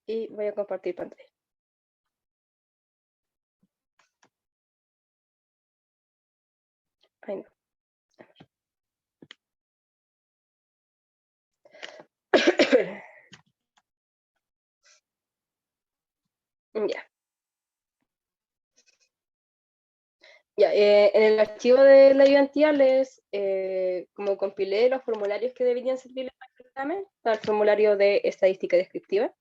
y voy a compartir pantalla. Ahí no. Ya. Ya, en el archivo de la ayudantía como compilé los formularios que deberían servir para el examen. Está el formulario de estadística descriptiva,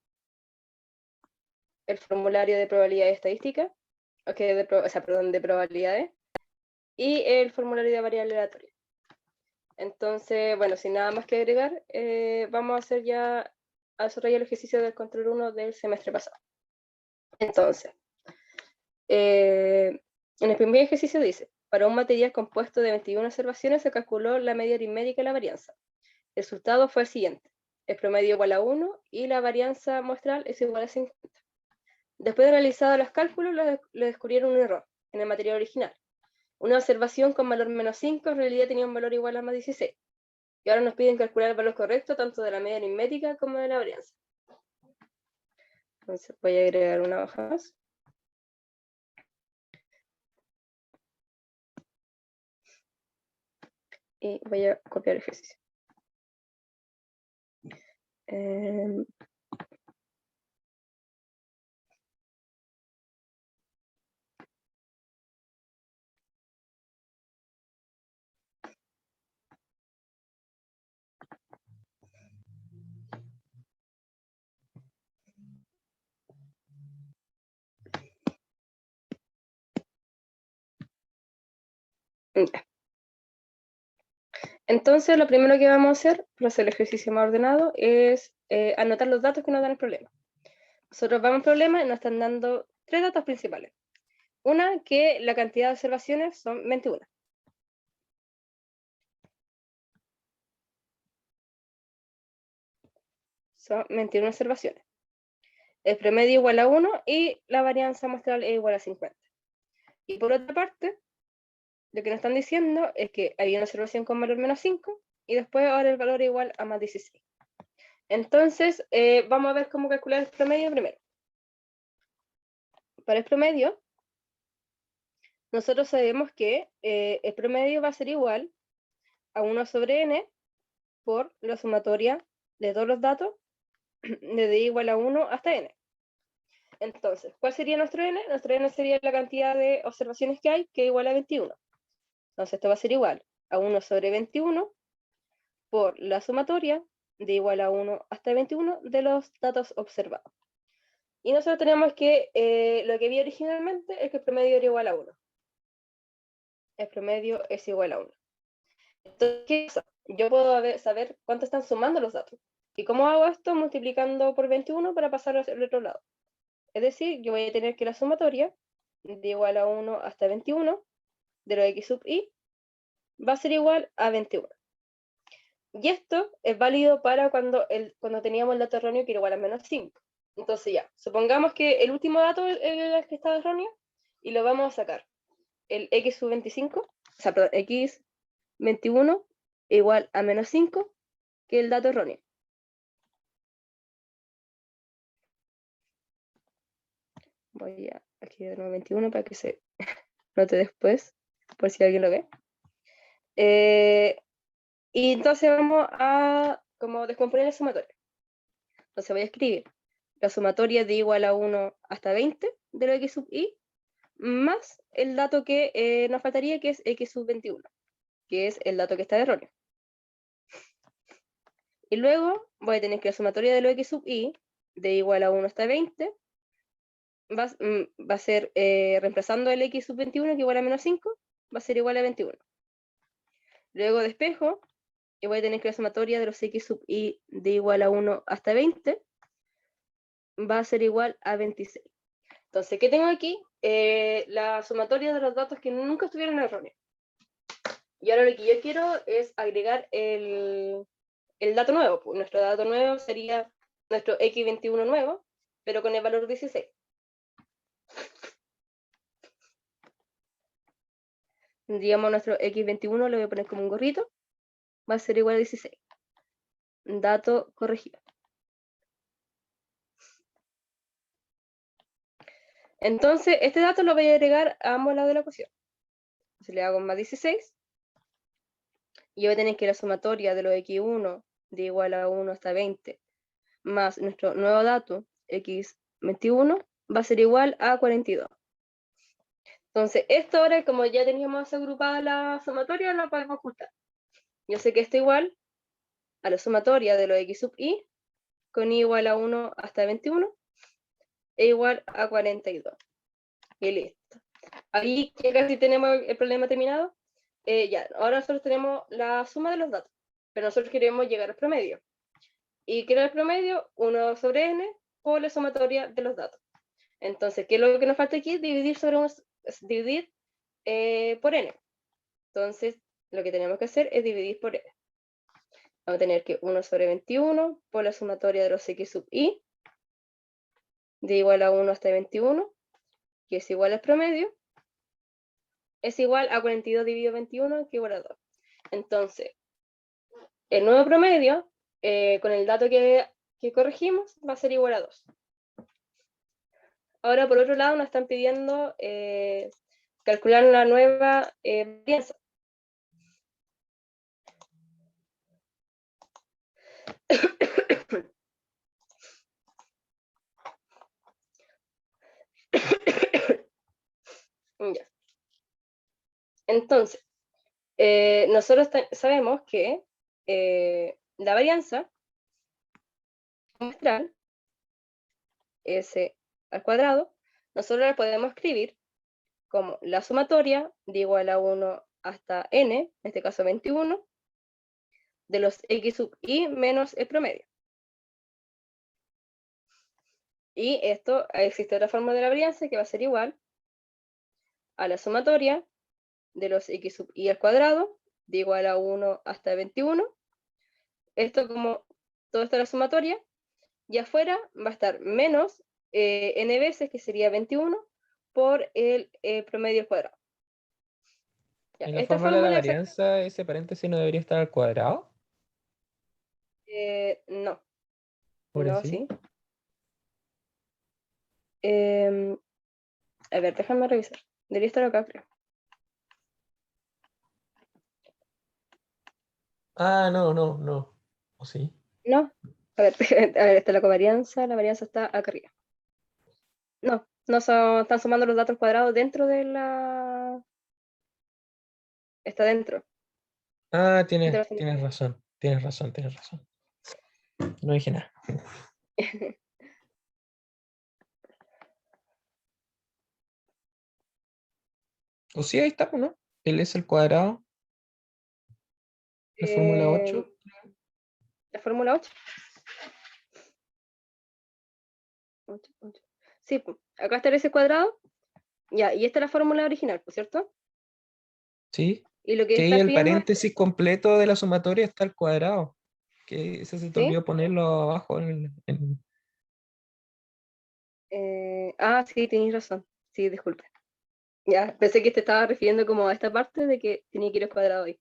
el formulario de probabilidad estadística, de probabilidades, y el formulario de variable aleatoria. Entonces, bueno, sin nada más que agregar, vamos a hacer ya a desarrollar el ejercicio del control 1 del semestre pasado. Entonces, en el primer ejercicio dice, para un material compuesto de 21 observaciones se calculó la media aritmética y la varianza. El resultado fue el siguiente. El promedio igual a 1 y la varianza muestral es igual a 50. Después de realizados los cálculos, le descubrieron un error en el material original. Una observación con valor menos 5 en realidad tenía un valor igual a más 16. Y ahora nos piden calcular el valor correcto tanto de la media aritmética como de la varianza. Entonces voy a agregar una hoja más. Y voy a copiar el ejercicio. Entonces, lo primero que vamos a hacer, para hacer el ejercicio más ordenado, es anotar los datos que nos dan el problema. Nosotros vamos al problema y nos están dando 3 datos principales. Una, que la cantidad de observaciones son 21. Son 21 observaciones. El promedio igual a 1 y la varianza muestral es igual a 50. Y por otra parte, lo que nos están diciendo es que hay una observación con valor menos 5 y después ahora el valor es igual a más 16. Entonces, vamos a ver cómo calcular el promedio primero. Para el promedio, nosotros sabemos que el promedio va a ser igual a 1 sobre n por la sumatoria de todos los datos desde igual a 1 hasta n. Entonces, ¿cuál sería nuestro n? Nuestro n sería la cantidad de observaciones que hay, que es igual a 21. Entonces, esto va a ser igual a 1 sobre 21 por la sumatoria de igual a 1 hasta 21 de los datos observados. Y nosotros tenemos que lo que vi originalmente es que el promedio era igual a 1. El promedio es igual a 1. Entonces, ¿qué pasa? Yo puedo saber cuánto están sumando los datos. ¿Y cómo hago esto? Multiplicando por 21 para pasar al otro lado. Es decir, yo voy a tener que la sumatoria de igual a 1 hasta 21 de lo de x sub i va a ser igual a 21. Y esto es válido para cuando teníamos el dato erróneo que era igual a menos 5. Entonces ya, supongamos que el último dato es el que estaba erróneo y lo vamos a sacar. El x sub 25, o sea, perdón, x 21 igual a menos 5 que el dato erróneo. Voy a aquí de nuevo 21 para que se note después, por si alguien lo ve. Y entonces vamos a como descomponer la sumatoria. Entonces voy a escribir la sumatoria de igual a 1 hasta 20 de lo x sub i, más el dato que nos faltaría, que es x sub 21, que es el dato que está erróneo. Y luego voy a tener que la sumatoria de lo x sub i, de igual a 1 hasta 20, va a ser, reemplazando el x sub 21, que es igual a menos 5, va a ser igual a 21. Luego despejo, y voy a tener que la sumatoria de los x sub i de igual a 1 hasta 20 va a ser igual a 26. Entonces, ¿qué tengo aquí? La sumatoria de los datos que nunca estuvieron erróneos. Y ahora lo que yo quiero es agregar el dato nuevo. Pues nuestro dato nuevo sería nuestro x21 nuevo, pero con el valor 16. Digamos, nuestro x21 lo voy a poner como un gorrito, va a ser igual a 16. Dato corregido. Entonces, este dato lo voy a agregar a ambos lados de la ecuación. Si le hago más 16, y voy a tener que la sumatoria de los x1 de igual a 1 hasta 20 más nuestro nuevo dato x21 va a ser igual a 42. Entonces, esto ahora, como ya teníamos agrupada la sumatoria, la podemos ajustar. Yo sé que esto igual a la sumatoria de los x sub i con i igual a 1 hasta 21 es igual a 42. Y listo. Ahí ya casi tenemos el problema terminado. Ya, ahora nosotros tenemos la suma de los datos, pero nosotros queremos llegar al promedio. Y quiero el promedio 1 sobre n por la sumatoria de los datos. Entonces, ¿qué es lo que nos falta aquí? Dividir por n. Entonces, lo que tenemos que hacer es dividir por n. Vamos a tener que 1 sobre 21 por la sumatoria de los x sub i de igual a 1 hasta 21, que es igual al promedio, es igual a 42 dividido 21, que igual a 2. Entonces, el nuevo promedio, con el dato que corregimos, va a ser igual a 2. Ahora, por otro lado, nos están pidiendo calcular la nueva varianza. Ya. Entonces, nosotros sabemos que la varianza muestral, s al cuadrado, nosotros la podemos escribir como la sumatoria de igual a 1 hasta n, en este caso 21, de los x sub i menos el promedio. Y esto, existe otra forma de la varianza que va a ser igual a la sumatoria de los x sub i al cuadrado de igual a 1 hasta 21. Esto, como todo esto es la sumatoria, y afuera va a estar menos n veces, que sería 21, por el promedio al cuadrado. Ya, En la esta fórmula de la fórmula varianza, ese paréntesis no debería estar al cuadrado, no, por no, así. sí. A ver, déjame revisar. Debería estar acá, creo. Ah, no, no, no. ¿O sí? No. A ver, a ver, está la covarianza. La varianza está acá arriba. No, no están sumando los datos cuadrados dentro de la. Está dentro Ah, de la tienes sumatoria. razón, tienes razón, tienes razón. No dije nada. O sí, ahí está, pues, ¿no? Él es el cuadrado, la fórmula Eh, 8. la fórmula 8. Sí, pues, acá está ese cuadrado. Ya, y esta es la fórmula original, ¿por cierto? ¿Sí? Y lo que Que ahí está el pidiendo, paréntesis completo de la sumatoria está al cuadrado. Que ese se te ¿sí? olvidó ponerlo abajo Sí, tenéis razón. Sí, disculpe. Ya, pensé que te estaba refiriendo como a esta parte de que tenía que ir al cuadrado ahí.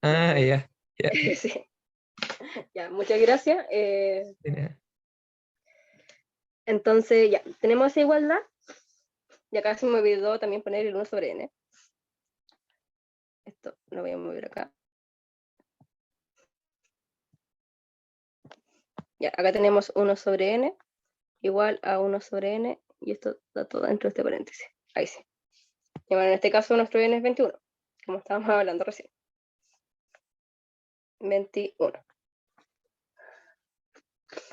Ya, Ah, perdón. ya, ya. Sí. Ya, muchas gracias. Tiene- Entonces, ya, tenemos esa igualdad. Y acá se me olvidó también poner el 1 sobre n. Esto lo voy a mover acá. Ya, acá tenemos 1 sobre n igual a 1 sobre n. Y esto está todo dentro de este paréntesis. Ahí sí. Y bueno, en este caso nuestro n es 21, como estábamos hablando recién. 21.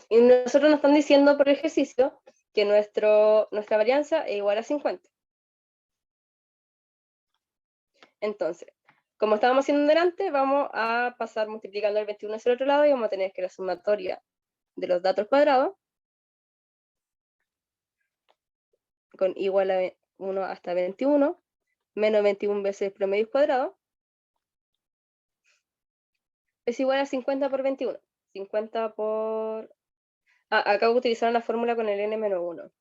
Y nosotros nos están diciendo por ejercicio que nuestra varianza es igual a 50. Entonces, como estábamos haciendo delante, vamos a pasar multiplicando el 21 hacia el otro lado y vamos a tener que la sumatoria de los datos cuadrados con igual a 1 hasta 21 menos 21 veces el promedio cuadrado es igual a 50 por 21. 50 por... acabo de utilizar la fórmula con el n-1.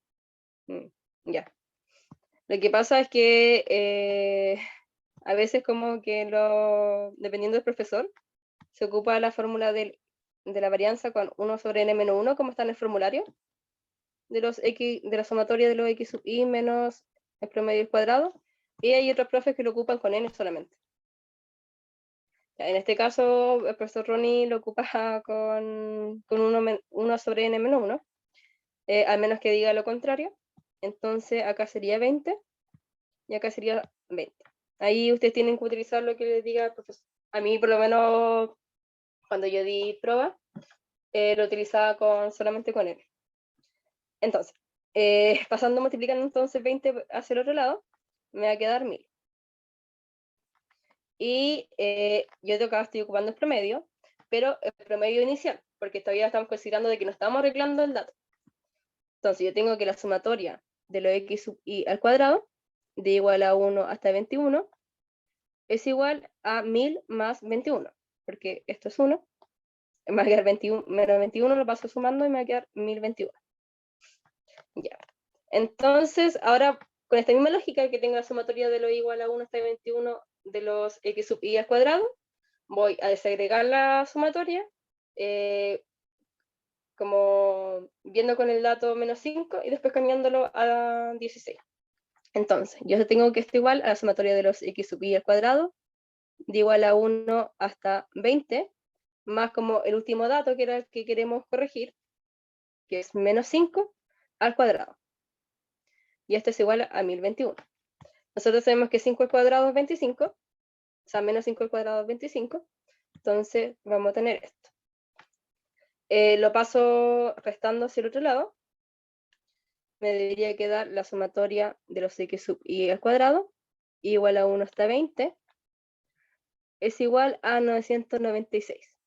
Ya. Lo que pasa es que a veces como que dependiendo del profesor, se ocupa la fórmula de la varianza con 1 sobre n-1, como está en el formulario. de los x, de la sumatoria de los x sub i menos el promedio al cuadrado, y hay otros profes que lo ocupan con n solamente. Ya, en este caso, el profesor Ronnie lo ocupa con 1 sobre n menos 1, al menos que diga lo contrario. Entonces acá sería 20 y acá sería 20. Ahí ustedes tienen que utilizar lo que les diga el profesor. A mí, por lo menos, cuando yo di prueba, lo utilizaba solamente con n. Entonces, pasando multiplicando entonces 20 hacia el otro lado, me va a quedar 1000. Y yo acá estoy ocupando el promedio, pero el promedio inicial, porque todavía estamos considerando de que no estamos arreglando el dato. Entonces yo tengo que la sumatoria de los x sub i al cuadrado, de igual a 1 hasta 21, es igual a 1000 más 21, porque esto es 1, me va a quedar 21, menos 21 lo paso sumando y me va a quedar 1021. Ya. Entonces, ahora, con esta misma lógica que tengo la sumatoria de lo igual a 1 hasta 21 de los x sub i al cuadrado, voy a desagregar la sumatoria, como viendo con el dato menos 5 y después cambiándolo a 16. Entonces, yo tengo que esto igual a la sumatoria de los x sub i al cuadrado, de igual a 1 hasta 20, más como el último dato que era el que queremos corregir, que es menos 5 al cuadrado. Y esto es igual a 1021. Nosotros sabemos que 5 al cuadrado es 25, o sea, menos 5 al cuadrado es 25, entonces vamos a tener esto. Lo paso restando hacia el otro lado, me debería quedar la sumatoria de los x sub i al cuadrado, igual a 1 hasta 20, es igual a 996.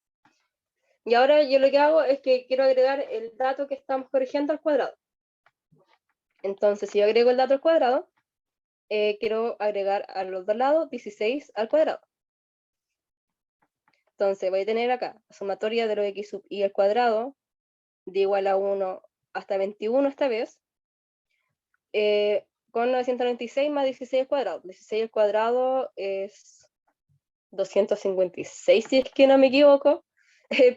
Y ahora yo lo que hago es que quiero agregar el dato que estamos corrigiendo al cuadrado. Entonces, si yo agrego el dato al cuadrado, quiero agregar a los dos lados 16 al cuadrado. Entonces voy a tener acá la sumatoria de los x sub i al cuadrado, de igual a 1 hasta 21 esta vez, con 996 más 16 al cuadrado. 16 al cuadrado es 256, si es que no me equivoco,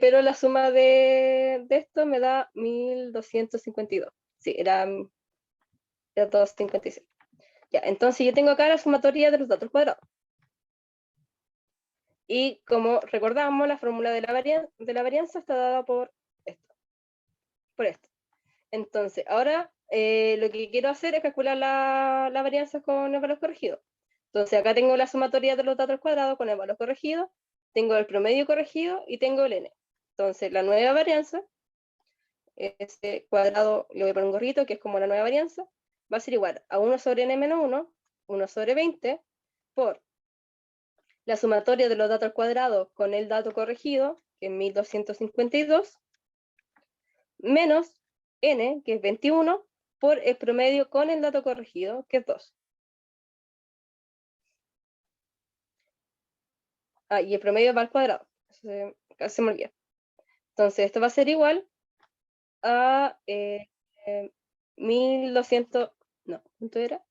pero la suma de esto me da 1252. Sí, era 256. Ya, entonces yo tengo acá la sumatoria de los datos cuadrados. Y como recordamos, la fórmula de la varianza está dada por esto. Por esto. Entonces, ahora lo que quiero hacer es calcular la varianza con el valor corregido. Entonces, acá tengo la sumatoria de los datos cuadrados con el valor corregido, tengo el promedio corregido y tengo el n. Entonces, la nueva varianza, este cuadrado le voy a poner un gorrito, que es como la nueva varianza, va a ser igual a 1 sobre n menos 1, 1 sobre 20, por la sumatoria de los datos al cuadrado con el dato corregido, que es 1252, menos n, que es 21, por el promedio con el dato corregido, que es 2. Ah, y el promedio va al cuadrado. Casi se me olvida. Entonces, esto va a ser igual a 1200. No, ¿cuánto era?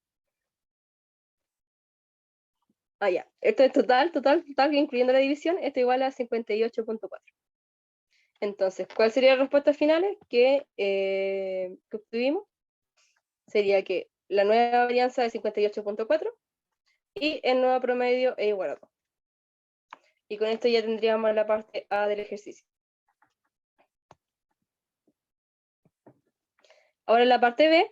Ah, ya. Esto es total, incluyendo la división, esto igual a 58.4. Entonces, ¿cuál sería la respuesta final que obtuvimos? Sería que la nueva varianza es 58.4 y el nuevo promedio es igual a 2. Y con esto ya tendríamos la parte A del ejercicio. Ahora en la parte B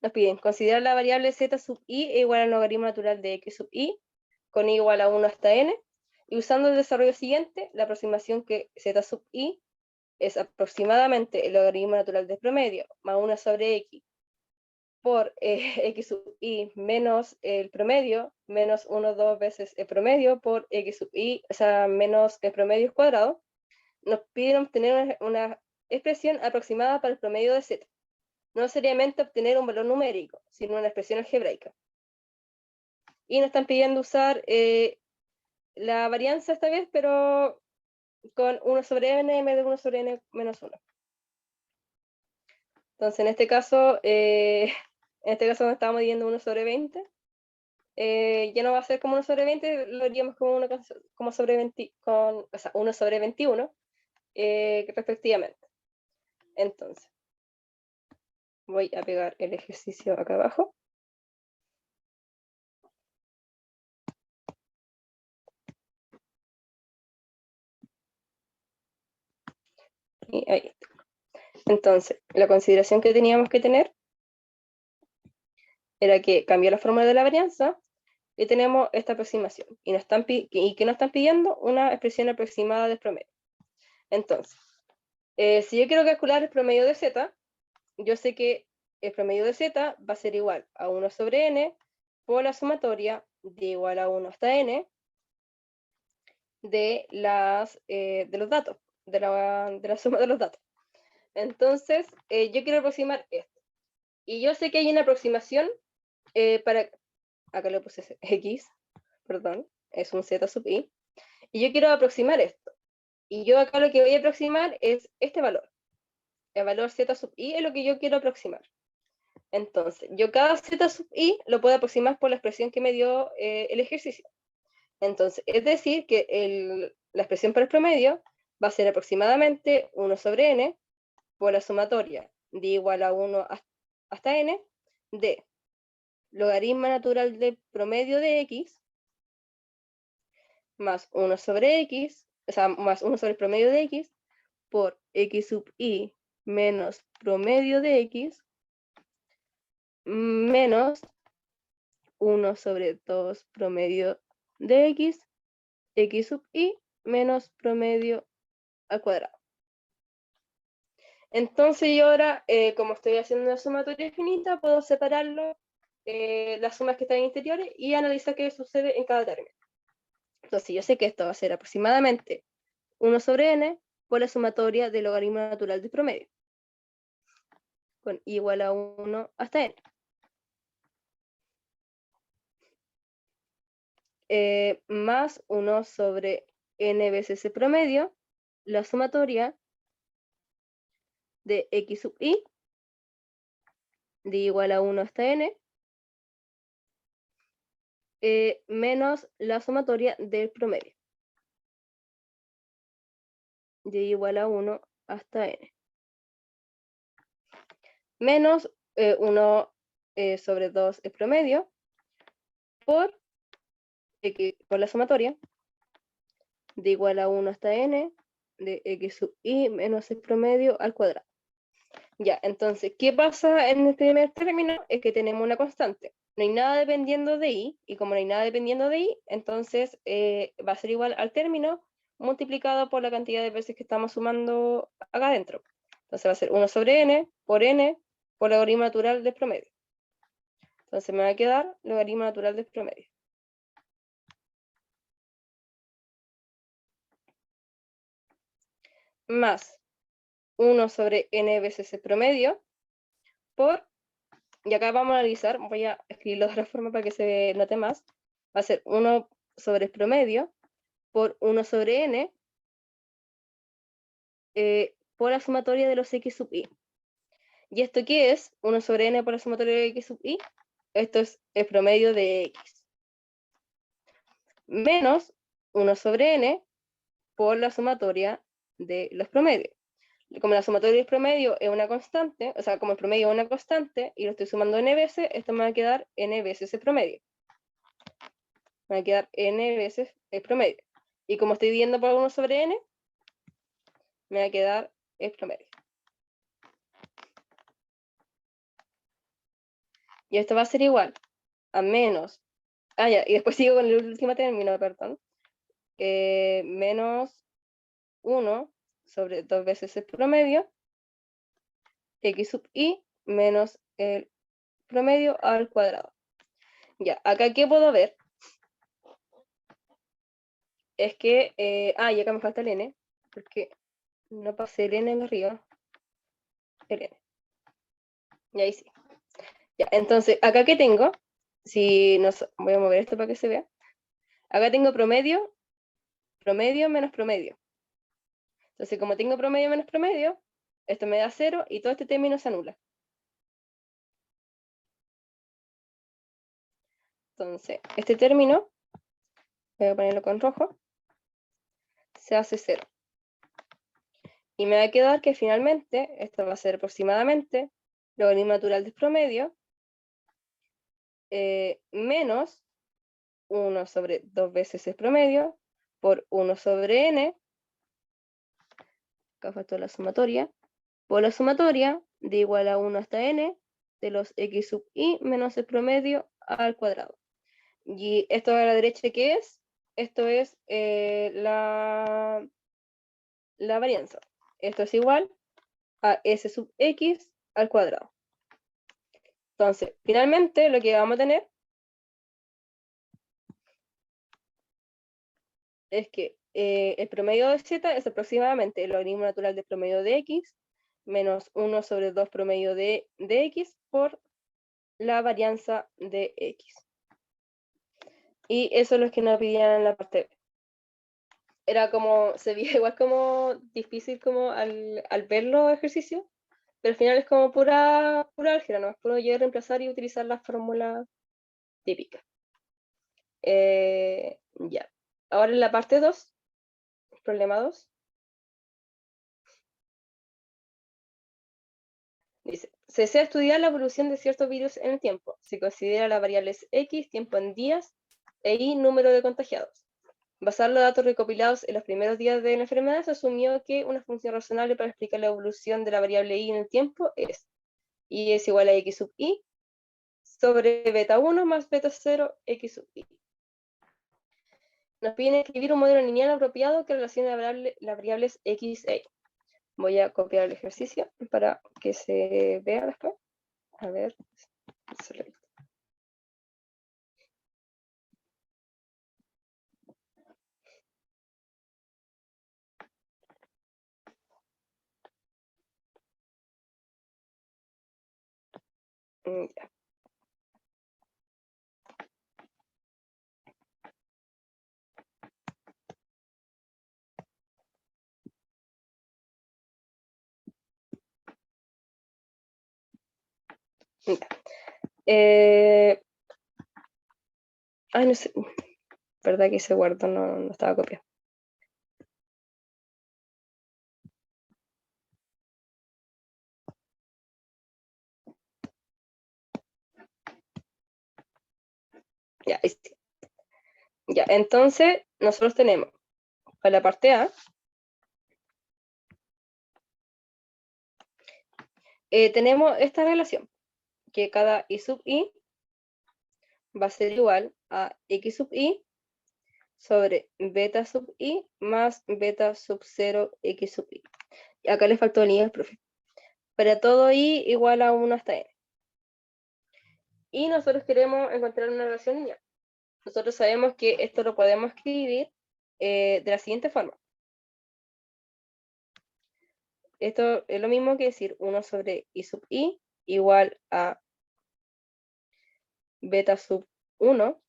nos piden considerar la variable z sub i e igual al logaritmo natural de x sub i con i igual a 1 hasta n, y usando el desarrollo siguiente, la aproximación que z sub i es aproximadamente el logaritmo natural del promedio más 1 sobre x por x sub i menos el promedio, menos 1 2 veces el promedio por x sub i, o sea, menos el promedio cuadrado, nos piden obtener una expresión aproximada para el promedio de z. No seriamente obtener un valor numérico, sino una expresión algebraica. Y nos están pidiendo usar la varianza esta vez, pero con 1 sobre n en vez de 1 sobre n menos 1. Entonces, en este caso donde estábamos midiendo 1 sobre 20, ya no va a ser como 1 sobre 20, lo haríamos como sobre 20, o sea, 1 sobre 21, respectivamente. Entonces, voy a pegar el ejercicio acá abajo. Y ahí está. Entonces, la consideración que teníamos que tener era que cambió la fórmula de la varianza y tenemos esta aproximación. Y que nos están pidiendo una expresión aproximada del promedio. Entonces, si yo quiero calcular el promedio de z, yo sé que el promedio de z va a ser igual a 1 sobre n por la sumatoria de igual a 1 hasta n de los datos, de la suma de los datos. Entonces, yo quiero aproximar esto. Y yo sé que hay una aproximación para... Acá le puse x, perdón, es un z sub i. Y yo quiero aproximar esto. Y yo acá lo que voy a aproximar es este valor. El valor z sub i es lo que yo quiero aproximar. Entonces, yo cada z sub i lo puedo aproximar por la expresión que me dio el ejercicio. Entonces, es decir, que la expresión para el promedio va a ser aproximadamente 1 sobre n por la sumatoria de igual a 1 hasta n de logaritmo natural del promedio de x más 1 sobre x, o sea, más 1 sobre el promedio de x por x sub i menos promedio de x menos 1 sobre 2 promedio de x sub i menos promedio al cuadrado. Entonces yo ahora, como estoy haciendo una sumatoria infinita, puedo separarlo, las sumas que están interiores, y analizar qué sucede en cada término. Entonces yo sé que esto va a ser aproximadamente 1 sobre n por la sumatoria del logaritmo natural del promedio, con igual a 1 hasta n. Más 1 sobre n veces el promedio, la sumatoria de x sub i de igual a 1 hasta n, menos la sumatoria del promedio de igual a 1 hasta n, menos 1 sobre 2 el promedio por la sumatoria de igual a 1 hasta n de x sub i menos el promedio al cuadrado. Ya, entonces, ¿qué pasa en este primer término? Es que tenemos una constante. No hay nada dependiendo de i, y como no hay nada dependiendo de i, entonces va a ser igual al término multiplicado por la cantidad de veces que estamos sumando acá adentro. Entonces va a ser 1 sobre n por logaritmo natural del promedio. Entonces me va a quedar logaritmo natural del promedio. Más 1 sobre n veces el promedio por, y acá vamos a analizar, voy a escribirlo de otra forma para que se note más, va a ser 1 sobre el promedio por 1 sobre n por la sumatoria de los x sub i. ¿Y esto qué es? 1 sobre n por la sumatoria de x sub i. Esto es el promedio de x. Menos 1 sobre n por la sumatoria de los promedios. Como la sumatoria del promedio es una constante, o sea, como el promedio es una constante y lo estoy sumando n veces, esto me va a quedar n veces el promedio. Me va a quedar n veces el promedio. Y como estoy dividiendo por 1 sobre n, me va a quedar el promedio. Y esto va a ser igual a menos, ya, y después sigo con el último término, perdón, menos 1 sobre 2 veces el promedio, x sub i menos el promedio al cuadrado. Ya, acá ¿qué puedo ver? Es que, y acá me falta el n, porque no pasé el n en arriba, el n. Y ahí sí. Ya, entonces, acá ¿qué tengo? Si no, voy a mover esto para que se vea. Acá tengo promedio, promedio menos promedio. Entonces, como tengo promedio menos promedio, esto me da 0 y todo este término se anula. Entonces, este término, voy a ponerlo con rojo, se hace 0. Y me va a quedar que finalmente, esto va a ser aproximadamente logaritmo natural del promedio, menos 1 sobre 2 veces el promedio, por 1 sobre n, acá faltó la sumatoria, por la sumatoria de igual a 1 hasta n, de los x sub i menos el promedio al cuadrado. Y esto a la derecha, ¿qué es? Esto es la varianza. Esto es igual a s sub x al cuadrado. Entonces, finalmente lo que vamos a tener es que el promedio de z es aproximadamente el logaritmo natural del promedio de x menos 1 sobre 2 promedio de x por la varianza de x. Y eso es lo que nos pedían en la parte B. Era como, se veía igual como difícil como al ver los ejercicios, pero al final es como pura álgebra, ¿no? Es puro llegar a reemplazar y utilizar la fórmula típica. Ya. Ahora en la parte 2, problema 2. Dice, se desea estudiar la evolución de ciertos virus en el tiempo. Se considera las variables X, tiempo en días, e Y, número de contagiados. Basar los datos recopilados en los primeros días de la enfermedad, se asumió que una función razonable para explicar la evolución de la variable Y en el tiempo es Y es igual a X sub Y sobre beta 1 más beta 0 X sub Y. Nos piden escribir un modelo lineal apropiado que relacione las variables X e Y. Voy a copiar el ejercicio para que se vea después. A ver, select. Ya. Ya. Ay, no sé. Verdad que ese guardo no estaba copiado. Ya, ahí sí. Ya, entonces nosotros tenemos para la parte A, tenemos esta relación, que cada I sub I va a ser igual a X sub I sobre beta sub I más beta sub 0 X sub I. Y acá le faltó el I al profe. Para todo I igual a 1 hasta N. Y nosotros queremos encontrar una relación lineal. Nosotros sabemos que esto lo podemos escribir de la siguiente forma. Esto es lo mismo que decir 1 sobre I sub I igual a beta sub 1,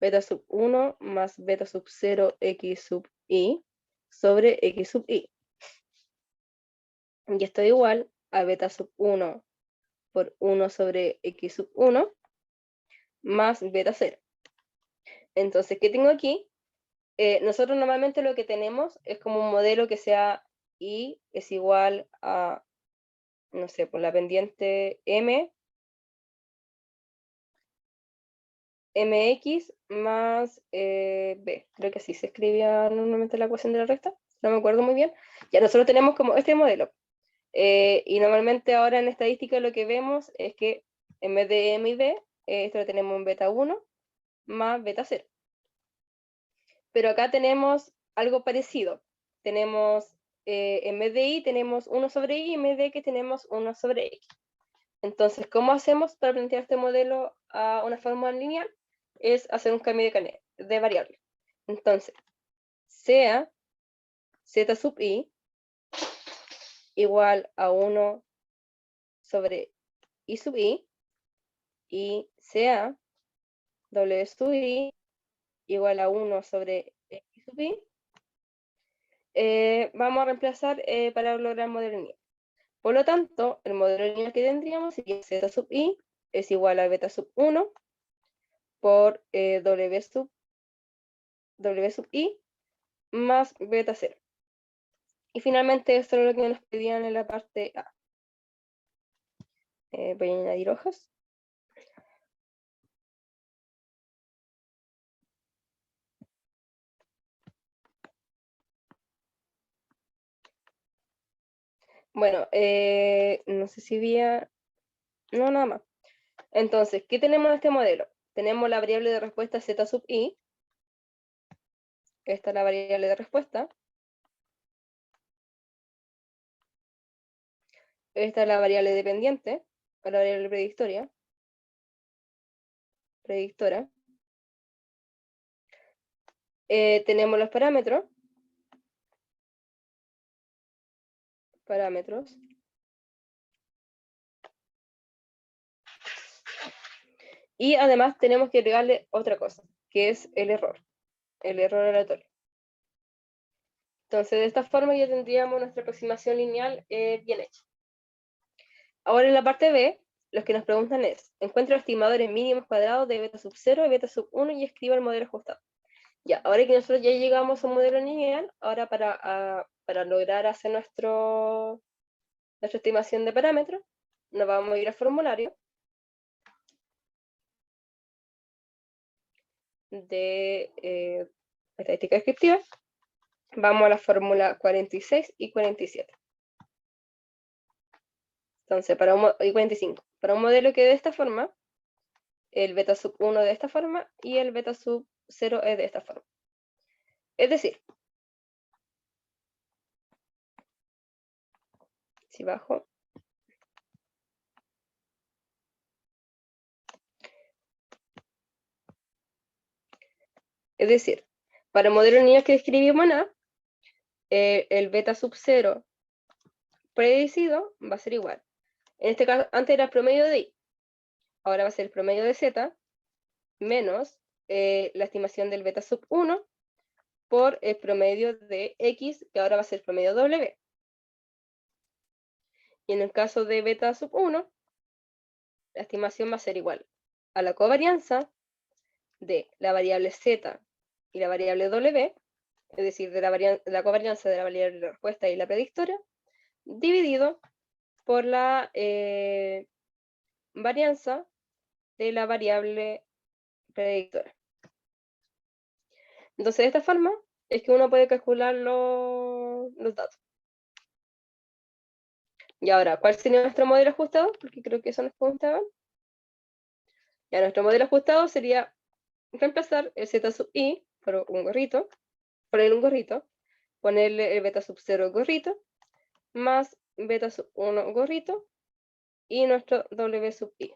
beta sub 1 más beta sub 0 X sub I sobre X sub I. Y esto es igual a beta sub 1 por 1 sobre X sub 1 más beta 0. Entonces, ¿qué tengo aquí? Nosotros normalmente lo que tenemos es como un modelo que sea I es igual a, no sé, por la pendiente mx más b. Creo que así se escribía normalmente la ecuación de la recta. No me acuerdo muy bien. Ya nosotros tenemos como este modelo. Y normalmente ahora en estadística lo que vemos es que en vez de m y b, esto lo tenemos en beta 1 más beta 0. Pero acá tenemos algo parecido. Tenemos, en vez de y, tenemos 1 sobre y, en vez de x tenemos 1 sobre x. Entonces, ¿cómo hacemos para plantear este modelo a una fórmula lineal? Es hacer un cambio de variable. Entonces, sea z sub i igual a 1 sobre i sub i, y sea w sub i igual a 1 sobre x sub i, vamos a reemplazar para lograr el modelo lineal. Por lo tanto, el modelo lineal que tendríamos sería z sub i es igual a beta sub 1 por w sub i más beta 0. Y finalmente esto es lo que nos pedían en la parte A. Voy a añadir hojas. Bueno, no sé si había... No, nada más. Entonces, ¿qué tenemos en este modelo? Tenemos la variable de respuesta z sub i. Esta es la variable de respuesta. Esta es la variable dependiente, o la variable predictora. Tenemos los parámetros. Y además tenemos que agregarle otra cosa, que es el error aleatorio. Entonces, de esta forma ya tendríamos nuestra aproximación lineal bien hecha. Ahora en la parte B, los que nos preguntan es, encuentra los estimadores mínimos cuadrados de beta sub 0 y beta sub 1 y escriba el modelo ajustado. Ya, ahora que nosotros ya llegamos a un modelo lineal, ahora para lograr hacer nuestra estimación de parámetros, nos vamos a ir al formulario de estadística descriptiva. Vamos a la fórmula 46 y 47. Entonces, y 45. Para un modelo que de esta forma, el beta sub 1 de esta forma y el beta sub 0 es de esta forma. Es decir, si bajo, es decir, para el modelo lineal que describimos en A, el beta sub 0 predecido va a ser igual. En este caso, antes era el promedio de I, ahora va a ser el promedio de Z menos la estimación del beta sub 1 por el promedio de X, que ahora va a ser el promedio W. Y en el caso de beta sub 1, la estimación va a ser igual a la covarianza de la variable Z y la variable W, es decir, de la covarianza de la variable de respuesta y la predictora, dividido por la varianza de la variable predictora. Entonces, de esta forma es que uno puede calcular los datos. Y ahora, ¿cuál sería nuestro modelo ajustado? Porque creo que eso nos preguntaban. Ya, nuestro modelo ajustado sería reemplazar el z sub i por un gorrito, ponerle un gorrito, ponerle el beta sub 0 gorrito, más beta sub 1 gorrito, y nuestro w sub i.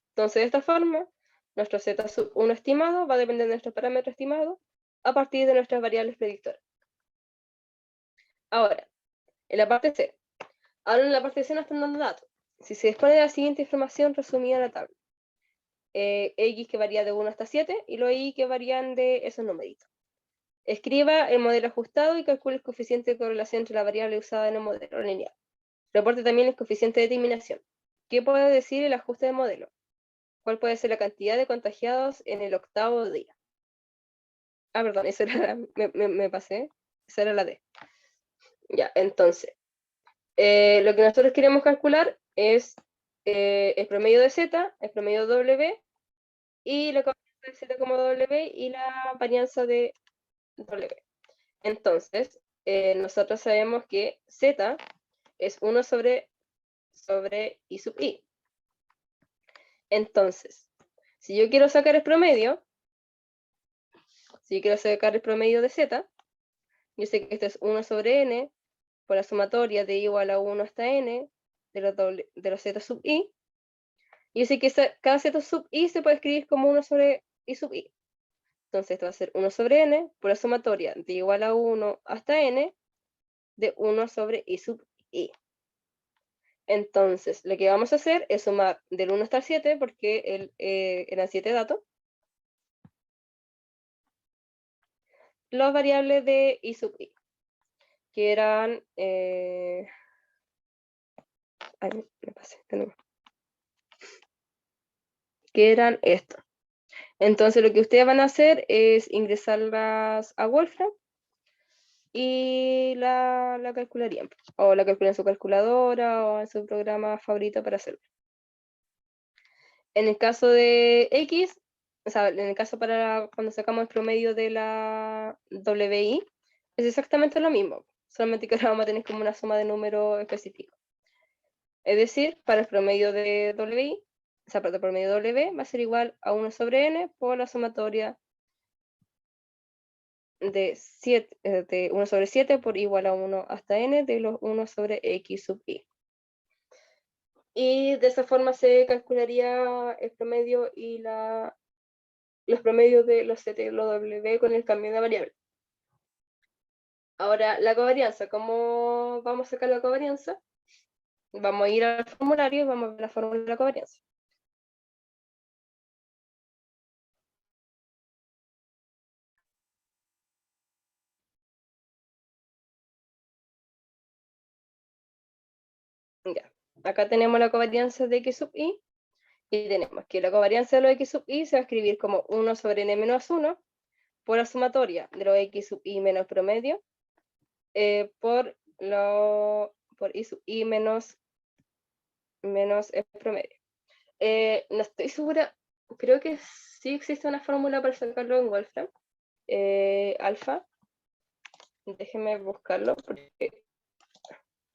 Entonces, de esta forma, nuestro z sub 1 estimado va a depender de nuestro parámetro estimado a partir de nuestras variables predictoras. Ahora, en la parte C. Ahora en la parte C nos están dando datos. Si se dispone de la siguiente información resumida en la tabla. X que varía de 1 hasta 7 y los Y que varían de esos numeritos. Escriba el modelo ajustado y calcule el coeficiente de correlación entre la variable usada en el modelo lineal. Reporte también el coeficiente de determinación. ¿Qué puede decir el ajuste de modelo? ¿Cuál puede ser la cantidad de contagiados en el 8º día? Ah, perdón, esa era me pasé. Esa era la D. Ya, entonces, lo que nosotros queremos calcular es el promedio de Z, el promedio W, y la covarianza de Z como W y la varianza de W. Entonces, nosotros sabemos que Z es 1 sobre I sub I. Entonces, si yo quiero sacar el promedio, de Z, yo sé que esto es 1 sobre N por la sumatoria de I igual a 1 hasta N de los Z sub I. Y yo sé que cada Z sub I se puede escribir como 1 sobre I sub I. Entonces esto va a ser 1 sobre N por la sumatoria de igual a 1 hasta N de 1 sobre I sub I. Entonces, lo que vamos a hacer es sumar del 1 hasta el 7, porque eran 7 datos, las variables de I sub I, que eran... ay, me pasé de nuevo. Que eran estas. Entonces, lo que ustedes van a hacer es ingresarlas a Wolfram y la calcularían. O la calculan en su calculadora o en su programa favorito para hacerlo. En el caso de X, o sea, en el caso para cuando sacamos el promedio de la WI, es exactamente lo mismo, solamente que ahora vamos a tener como una suma de números específicos. Es decir, para el promedio de WI, o sea, para el promedio de W va a ser igual a 1 sobre n por la sumatoria de 1 sobre 7 por igual a 1 hasta n de los 1 sobre x sub i. Y de esa forma se calcularía el promedio y los promedios de los Z y los W con el cambio de variable. Ahora, la covarianza, ¿cómo vamos a sacar la covarianza? Vamos a ir al formulario y vamos a ver la fórmula de la covarianza. Ya, acá tenemos la covarianza de x sub i, y tenemos que la covarianza de los x sub i se va a escribir como 1 sobre n menos 1 por la sumatoria de los x sub i menos promedio por i sub i menos el promedio. No estoy segura, creo que sí existe una fórmula para sacarlo en Wolfram. Alfa, déjenme buscarlo porque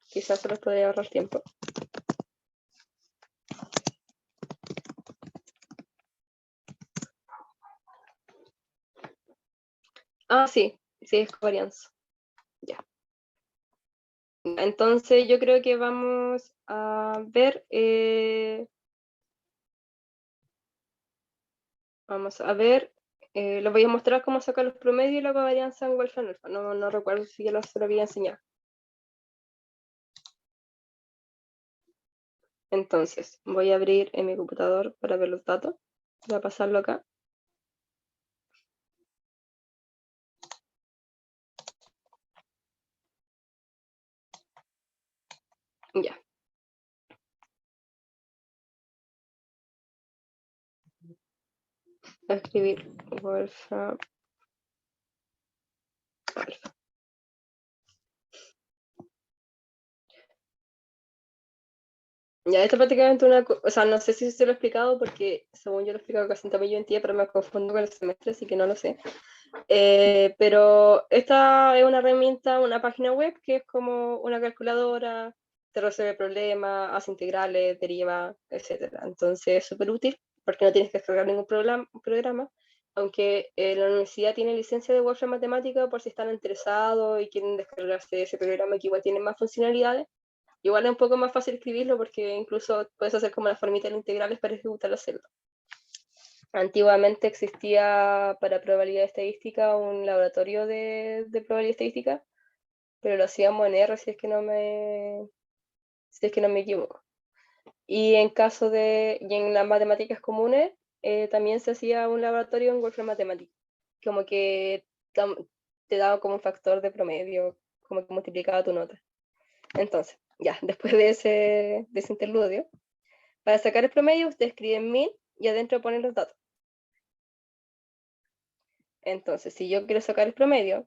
quizás se los podría ahorrar tiempo. Ah, sí, es covarianza. Ya. Entonces yo creo que vamos a ver les voy a mostrar cómo sacar los promedios y la covarianza en Wolfram Alpha. No recuerdo si ya se lo había enseñado. Entonces, voy a abrir en mi computador para ver los datos. Voy a pasarlo acá. Ya. Voy a escribir Wolfram Alpha. Ya, esto es prácticamente o sea, no sé si se lo he explicado porque según yo lo he explicado casi también yo en tía, pero me confundo con el semestre, así que no lo sé. Pero esta es una herramienta, una página web que es como una calculadora, te resuelve problemas, hace integrales, deriva, etc. Entonces es súper útil porque no tienes que descargar ningún programa, aunque la universidad tiene licencia de Wolfram Matemática por si están interesados y quieren descargarse ese programa que igual tiene más funcionalidades. Igual es un poco más fácil escribirlo porque incluso puedes hacer como las formitas integrales para ejecutar la celda. Antiguamente existía para probabilidad estadística un laboratorio de probabilidad estadística, pero lo hacíamos en R si es que no me equivoco. Y en las matemáticas comunes, también se hacía un laboratorio en Wolfram Matemática, como que te daba como un factor de promedio, como que multiplicaba tu nota. Entonces, ya, después de ese interludio, para sacar el promedio, ustedes escriben 1000 y adentro ponen los datos. Entonces, si yo quiero sacar el promedio,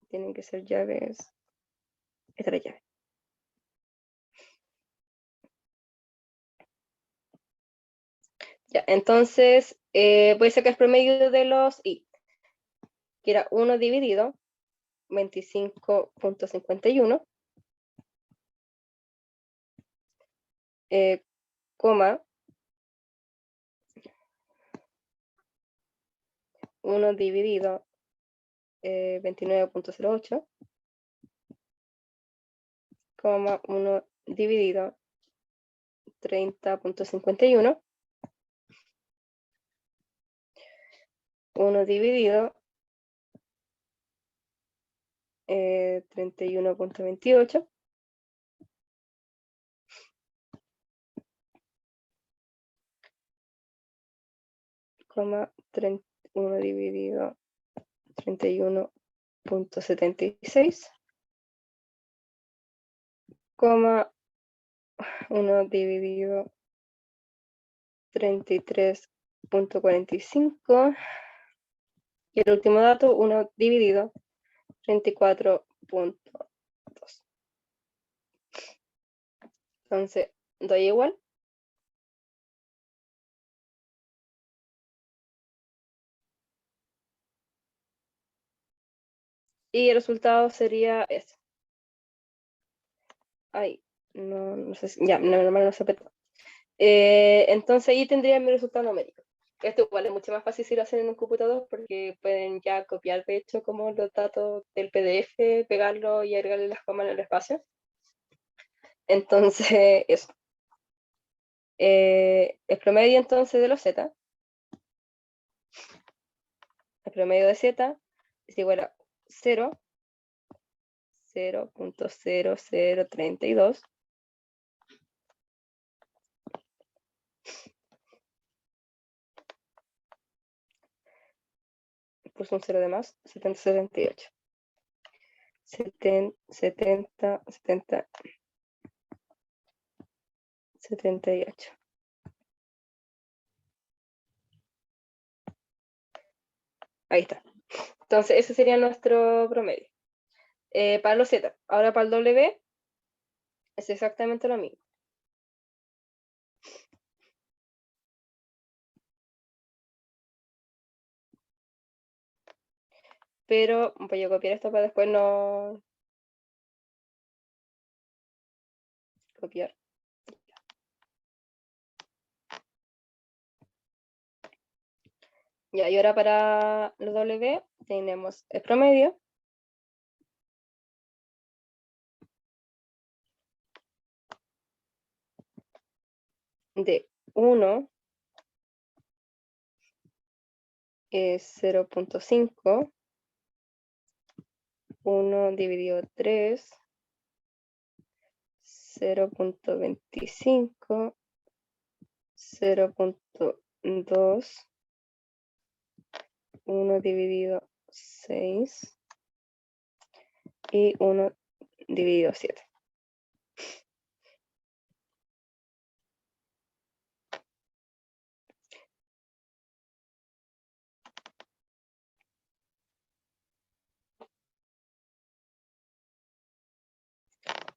tienen que ser llaves. Esta es la llave. Ya, entonces voy a sacar el promedio de los i, que era 1 dividido 25.51, coma 1 dividido 29.08, coma 1 dividido 30.51, 1 dividido 31.28, coma 1 dividido 31.76, coma 1 dividido 33.45, Y el último dato, 1 dividido 34.2. Entonces, doy igual. Y el resultado sería este. Ay, no sé si, ya, normal no se apretó. Entonces ahí tendría mi resultado numérico. Esto igual es mucho más fácil si lo hacen en un computador porque pueden ya copiar de hecho como los datos del PDF, pegarlo y agregarle las comas en el espacio. Entonces, eso. El promedio entonces de los Z, el promedio de Z es igual a 0.0032 puse un 0 de más, 7078. 78. Ahí está. Entonces, ese sería nuestro promedio. Para los Z. Ahora para el W es exactamente lo mismo. Pero voy a copiar esto para después no copiar. Ya, y ahora para los W tenemos el promedio de 1 es 0.5, 1 dividido 3, 0.25, 0.2, 1 dividido 6 y 1 dividido 7.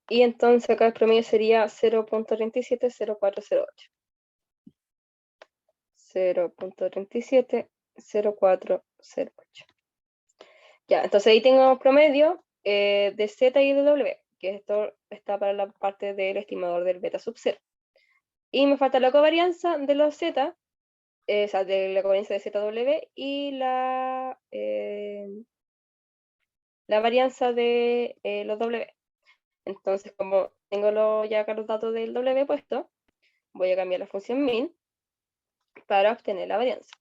Y entonces acá el promedio sería 0.370408. 0.370408. Ya, entonces ahí tengo promedio de Z y de W, que esto está para la parte del estimador del beta sub 0. Y me falta la covarianza de los Z, o sea, de la covarianza de ZW y la varianza de los W. Entonces, como tengo ya acá los datos del W puesto, voy a cambiar la función min para obtener la varianza.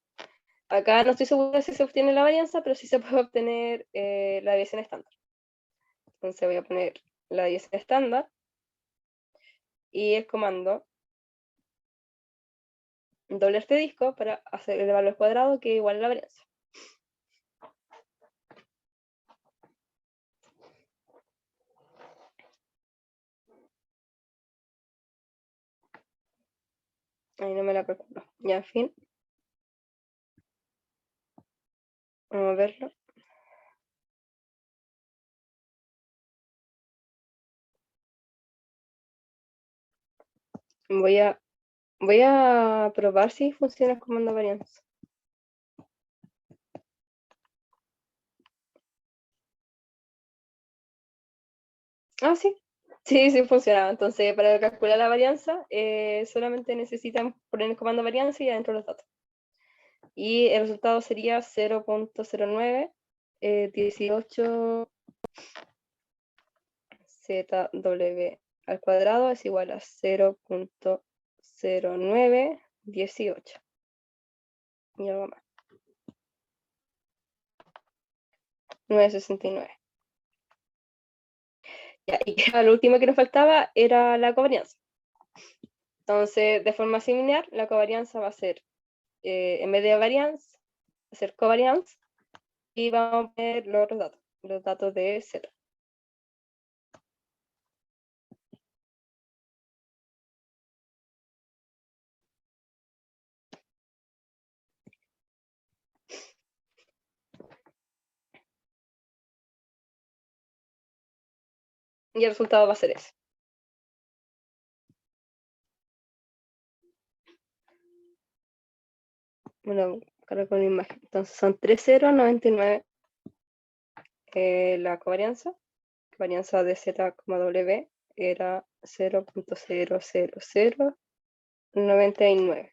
Acá no estoy segura si se obtiene la varianza, pero sí se puede obtener la desviación estándar. Entonces voy a poner la desviación estándar y el comando doble este disco para hacer el valor cuadrado que es igual a la varianza. Ahí no me la calculo. Ya, en fin. Vamos a verlo. Voy a probar si funciona el comando varianza. Ah, sí. Sí funcionaba. Entonces, para calcular la varianza, solamente necesitan poner el comando varianza y adentro los datos. Y el resultado sería 0.09 18 ZW al cuadrado es igual a 0.0918. Y algo más. 969. Ya, y lo último que nos faltaba era la covarianza. Entonces, de forma similar, la covarianza va a ser, en vez de variance, va a ser covariance, y vamos a ver los datos de Z. Y el resultado va a ser ese. Bueno, cargo con la imagen. Entonces son 3 ceros, 99 la covarianza. Varianza de Z, W era 0.00099.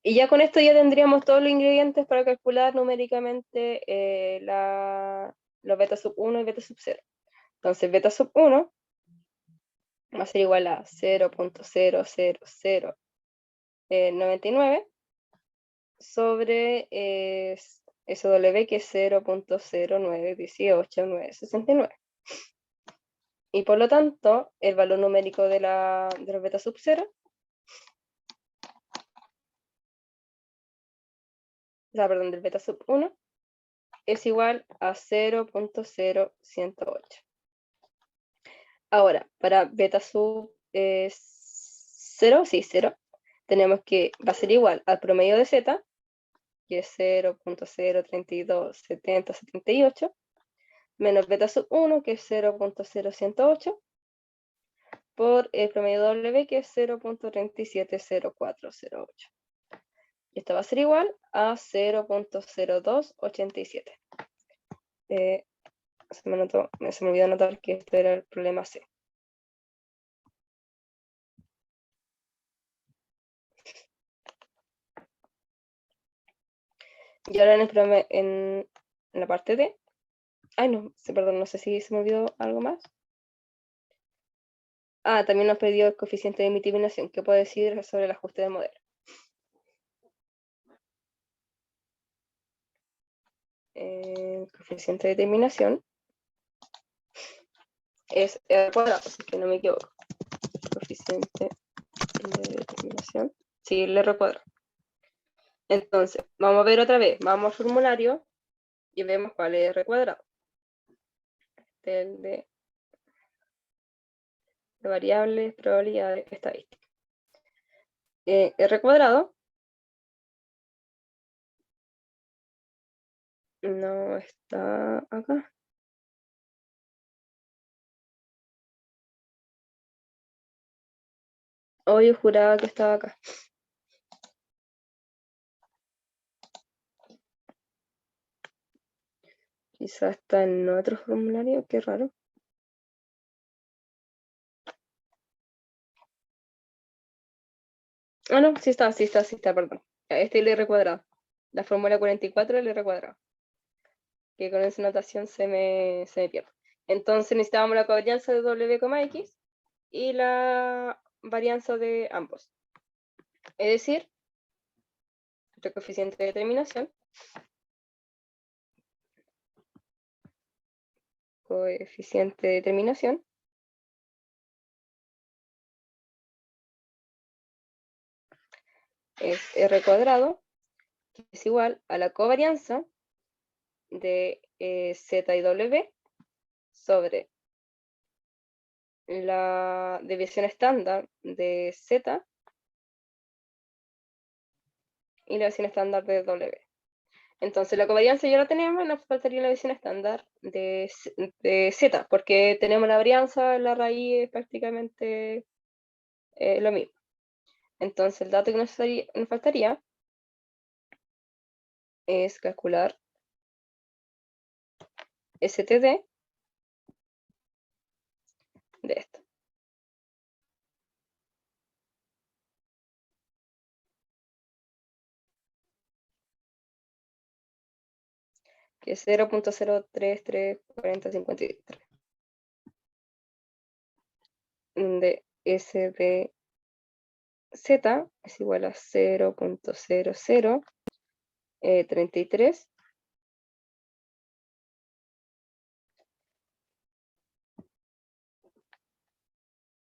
Y ya con esto ya tendríamos todos los ingredientes para calcular numéricamente los beta sub 1 y beta sub 0. Entonces beta sub 1 va a ser igual a 0.00099 sobre SW, que es 0.0918969. Y por lo tanto, el valor numérico de los beta sub 0, del beta sub 1, es igual a 0.0108. Ahora, para beta sub 0, sí, 0, tenemos que va a ser igual al promedio de Z, que es 0.0327078, menos beta sub 1, que es 0.0108, por el promedio W, que es 0.370408. Esto va a ser igual a 0.0287. Se me olvidó anotar que este era el problema C. Y ahora en la parte D. Ay, no, perdón, no sé si se me olvidó algo más. Ah, también nos pidió el coeficiente de mitigación. ¿Qué puedo decir sobre el ajuste de modelo? El coeficiente de determinación es R cuadrado, si es que no me equivoco. Coeficiente de determinación. Sí, el R cuadrado. Entonces, vamos a ver otra vez. Vamos al formulario y vemos cuál es R cuadrado. El de variables, probabilidades, estadísticas. R cuadrado no está acá. Oh, yo juraba que estaba acá. Quizás está en otro formulario, qué raro. Ah, no, sí está, perdón. Este es el R cuadrado. La fórmula 44 del R cuadrado. Que con esa notación se me pierde. Entonces necesitábamos la covarianza de W, X y la varianza de ambos. Es decir, el coeficiente de determinación. Coeficiente de determinación es R cuadrado, que es igual a la covarianza de Z y W sobre la desviación estándar de Z y la desviación estándar de W. Entonces la covarianza ya la tenemos, nos faltaría la desviación estándar de Z, porque tenemos la varianza, la raíz es prácticamente lo mismo. Entonces el dato que nos faltaría es calcular STD de esto. Que es 0.0334053 de S de Z es igual a 0.0033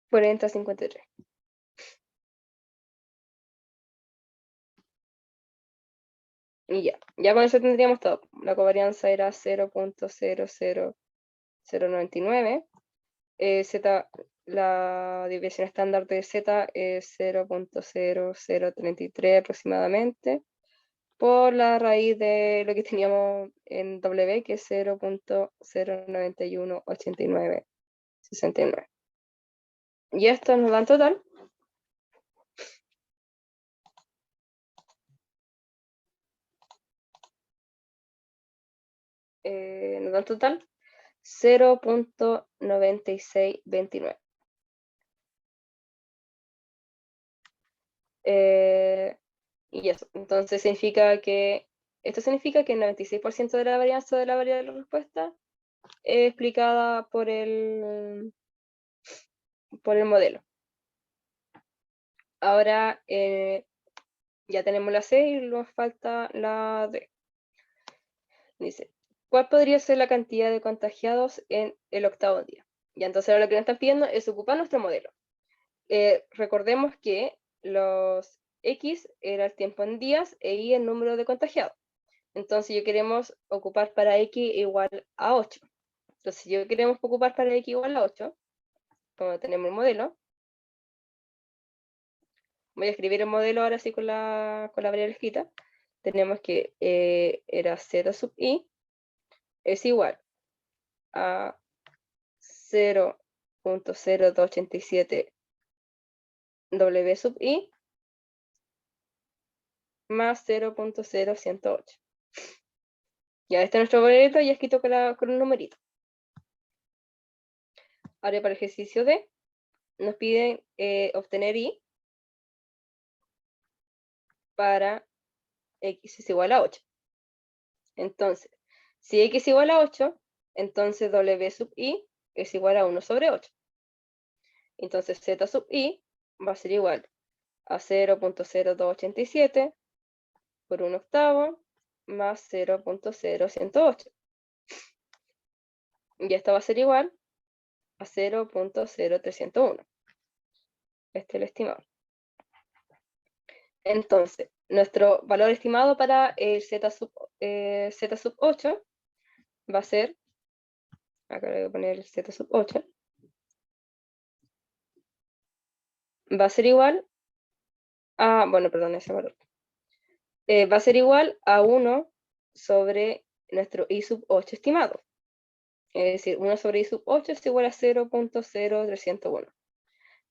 4053. Y ya con eso tendríamos todo. La covarianza era 0.00099. Z, la desviación estándar de Z es 0.0033 aproximadamente. por la raíz de lo que teníamos en W, que es 0.0918969. Y esto nos da en total nos da en total 0.9629. Y eso, entonces esto significa que el 96% de la varianza de la variable de la respuesta es explicada por el modelo. Ahora ya tenemos la C y nos falta la D. Dice, ¿cuál podría ser la cantidad de contagiados en el 8º día? Y entonces ahora lo que nos están pidiendo es ocupar nuestro modelo. Recordemos que los X era el tiempo en días e Y el número de contagiados. Entonces yo queremos ocupar para X igual a 8. Entonces si yo queremos ocupar para X igual a 8, como tenemos el modelo, voy a escribir el modelo ahora sí con la variable escrita. Tenemos que era Z sub I es igual a 0.0287 W sub I más 0.0108. Ya este es nuestro boleto y escrito con un numerito. Ahora para el ejercicio D, nos piden obtener I para X es igual a 8. Entonces, si X es igual a 8, entonces W sub I es igual a 1 sobre 8. Entonces Z sub I va a ser igual a 0.0287 por 1/8 más 0.0108. Y esto va a ser igual a 0.0301. Este es el estimado. Entonces, nuestro valor estimado para el Z sub 8 va a ser, acá le voy a poner el Z sub 8, va a ser igual a, bueno, perdón, ese valor. Va a ser igual a 1 sobre nuestro I sub 8 estimado. Es decir, 1 sobre I sub 8 es igual a 0.0301.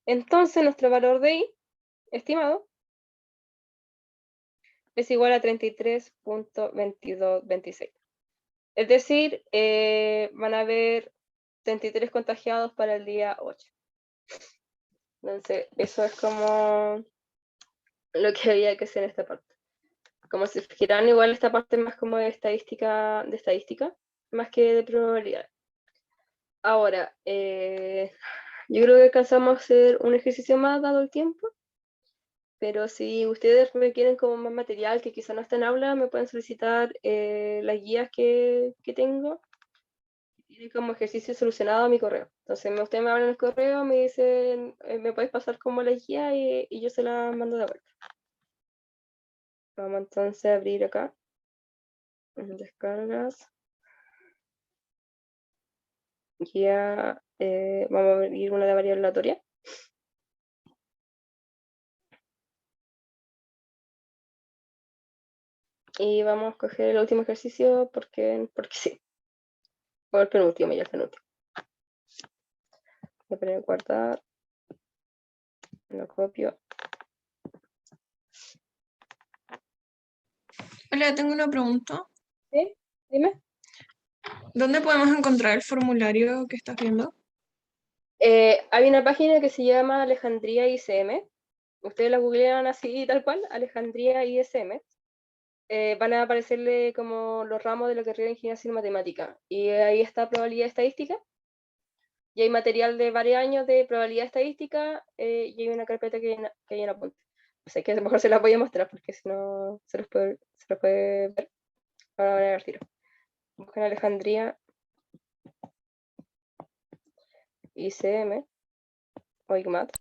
Entonces, nuestro valor de I estimado es igual a 33.2226. Es decir, van a haber 33 contagiados para el día 8. Entonces, eso es como lo que había que hacer en esta parte. Como si fijaran, igual esta parte más como de estadística, más que de probabilidad. Ahora, yo creo que alcanzamos a hacer un ejercicio más dado el tiempo, pero si ustedes requieren como más material que quizá no está en aula, me pueden solicitar las guías que tengo. Tiene como ejercicio solucionado a mi correo. Entonces, ustedes me hablan en el correo, me dicen, me puedes pasar como la guía y yo se la mando de vuelta. Vamos entonces a abrir acá. Descargas. Guía, vamos a abrir una de variable aleatoria. Y vamos a escoger el último ejercicio porque sí. O el penúltimo, ya el penúltimo. Voy a poner guardar. Lo copio. Hola, tengo una pregunta. ¿Sí? Dime. ¿Dónde podemos encontrar el formulario que estás viendo? Hay una página que se llama Alejandría ICM. Ustedes la googlean así tal cual, Alejandría ISM. Van a aparecerle como los ramos de la carrera de Ingeniería Civil Matemática. Y ahí está probabilidad estadística. Y hay material de varios años de probabilidad estadística y hay una carpeta que llena apuntes. O sea que a lo mejor se las voy a mostrar porque si no se los puede ver. Ahora van a ver tiro. Buscan Alejandría ICM o ICMAT.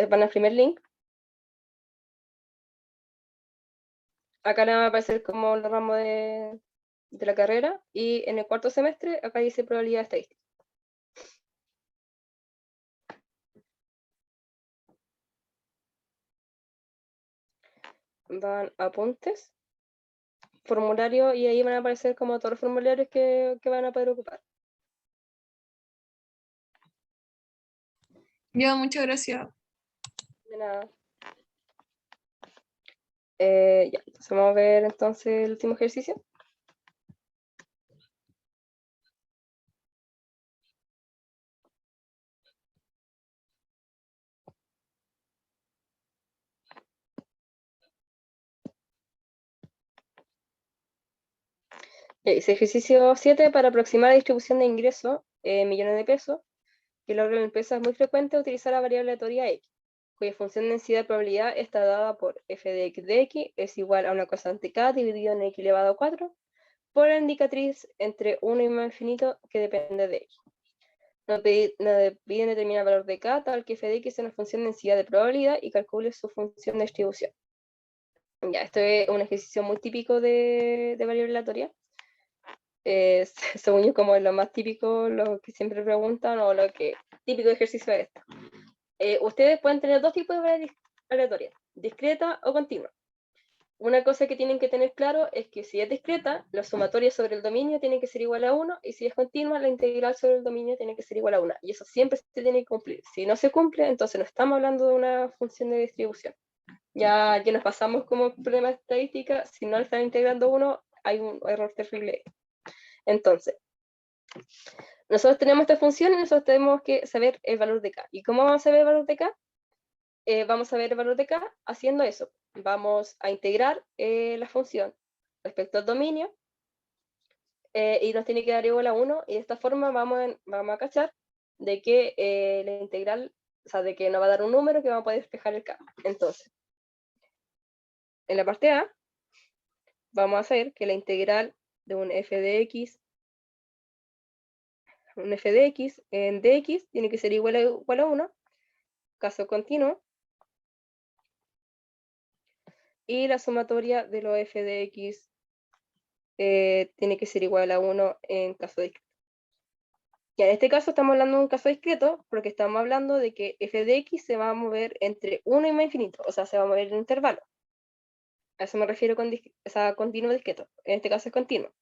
Van al primer link. Acá le va a aparecer como el ramo de la carrera y en el 4º semestre acá dice probabilidad estadística. van a apuntes, formulario, y ahí van a aparecer como todos los formularios que van a poder ocupar. Ya, muchas gracias. De nada. Ya, entonces vamos a ver entonces el último ejercicio. Dice ejercicio 7 para aproximar la distribución de ingresos en millones de pesos, que logra la empresa es muy frecuente utilizar la variable aleatoria x, cuya función de densidad de probabilidad está dada por f de x de x es igual a una constante k dividido en x elevado a 4 por la indicatriz entre 1 y más infinito que depende de x. Nos piden determinar el valor de k tal que f de x es una función de densidad de probabilidad y calcule su función de distribución. Ya, esto es un ejercicio muy típico de variable aleatoria. Según yo, como es lo más típico, lo que siempre preguntan, o lo que típico ejercicio es esto. Ustedes pueden tener dos tipos de variables aleatorias, discreta o continua. Una cosa que tienen que tener claro es que si es discreta, la sumatoria sobre el dominio tiene que ser igual a 1, y si es continua, la integral sobre el dominio tiene que ser igual a 1, y eso siempre se tiene que cumplir. Si no se cumple, entonces no estamos hablando de una función de distribución. Ya nos pasamos como problema de estadística, si no le están integrando 1, hay un error terrible. Entonces, nosotros tenemos esta función y nosotros tenemos que saber el valor de k. ¿Y cómo vamos a saber el valor de k? Vamos a ver el valor de k haciendo eso. Vamos a integrar la función respecto al dominio y nos tiene que dar igual a 1, y de esta forma vamos a cachar de que la integral, o sea, de que nos va a dar un número que vamos a poder despejar el k. Entonces, en la parte A, vamos a hacer que la integral de un f de x en dx tiene que ser igual a 1, caso continuo, y la sumatoria de los f de x tiene que ser igual a 1 en caso discreto. Y en este caso estamos hablando de un caso discreto porque estamos hablando de que f de x se va a mover entre 1 y más infinito, o sea, se va a mover en un intervalo. A eso me refiero con continuo discreto. En este caso es continuo.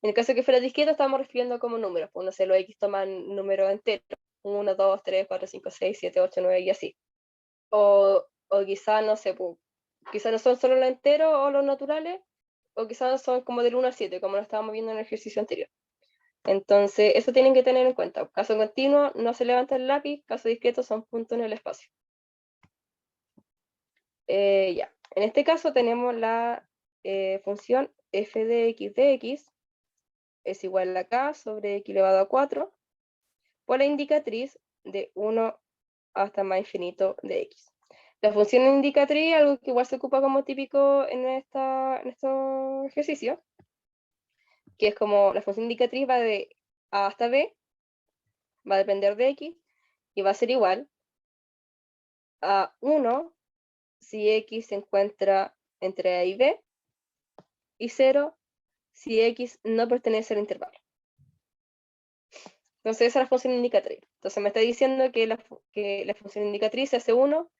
En el caso que fuera discreto estamos refiriendo como números, pues no sé, los x toman números enteros, 1, 2, 3, 4, 5, 6, 7, 8, 9 y así. O quizás, no sé, pues, quizás no son solo los enteros o los naturales, o quizás son como del 1 al 7, como lo estábamos viendo en el ejercicio anterior. Entonces, eso tienen que tener en cuenta. Caso continuo, no se levanta el lápiz. Caso discreto, son puntos en el espacio. Ya. En este caso tenemos la función f de x es igual a k sobre x elevado a 4 por la indicatriz de 1 hasta más infinito de x. La función indicatriz, algo que igual se ocupa como típico en estos ejercicios, que es como la función indicatriz va de a hasta b, va a depender de x, y va a ser igual a 1 si x se encuentra entre a y b, y 0 si x no pertenece al intervalo. Entonces esa es la función indicatriz. Entonces me está diciendo que la función indicatriz se hace 1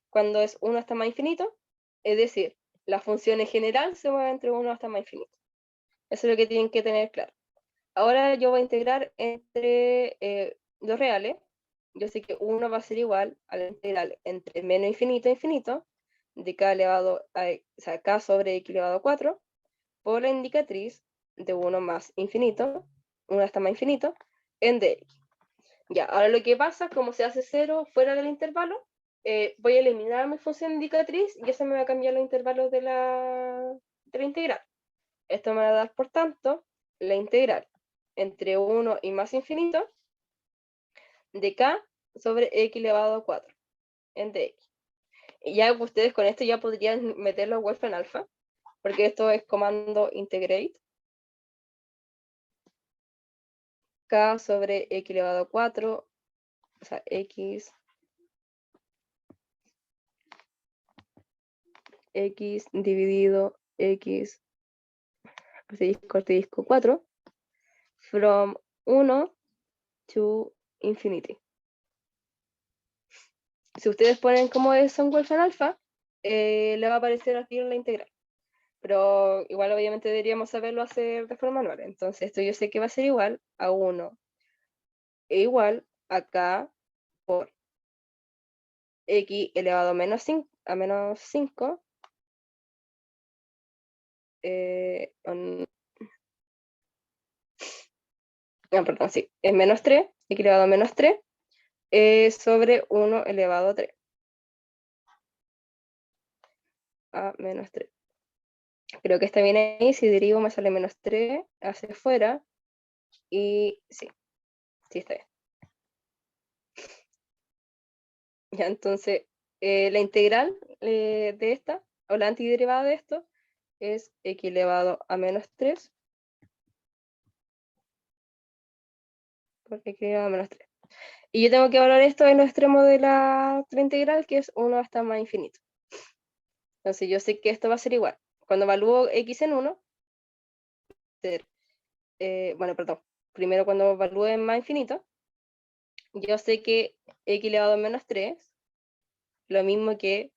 cuando es 1 hasta más infinito, es decir, la función en general se mueve entre 1 hasta más infinito. Eso es lo que tienen que tener claro. Ahora yo voy a integrar entre los reales. Yo sé que 1 va a ser igual a la integral entre menos infinito a infinito de k elevado a, o sea, k sobre x elevado a 4 por la indicatriz de 1 más infinito, 1 hasta más infinito, en dx. Ya, ahora lo que pasa, como se hace 0 fuera del intervalo, voy a eliminar mi función indicatriz y eso me va a cambiar los intervalos de la integral. Esto me va a dar, por tanto, la integral entre 1 y más infinito de k sobre x elevado a 4 en dx. Y ya ustedes con esto ya podrían meterlo a Wolfram Alpha, porque esto es comando integrate k sobre x elevado a 4, o sea, x dividido x disco 4 from 1 to infinity. Si ustedes ponen como eso en Wolfram Alpha, le va a aparecer aquí en la integral. Pero igual obviamente deberíamos saberlo hacer de forma manual. Entonces esto yo sé que va a ser igual a 1 e igual a k por x elevado a menos 5, perdón, sí, es menos 3, x elevado a menos 3, sobre 1 elevado a 3. A menos 3. Creo que está bien ahí, si derivo me sale menos 3 hacia afuera, y sí, sí está bien. Ya, entonces, la integral de esta, o la antiderivada de esto, es x elevado a menos 3 por x elevado a menos 3. Y yo tengo que evaluar esto en los extremos de la integral, que es 1 hasta más infinito. Entonces yo sé que esto va a ser igual. Cuando evalúo x en 1, bueno, perdón, primero cuando evalúe en más infinito, yo sé que x elevado a menos 3, lo mismo que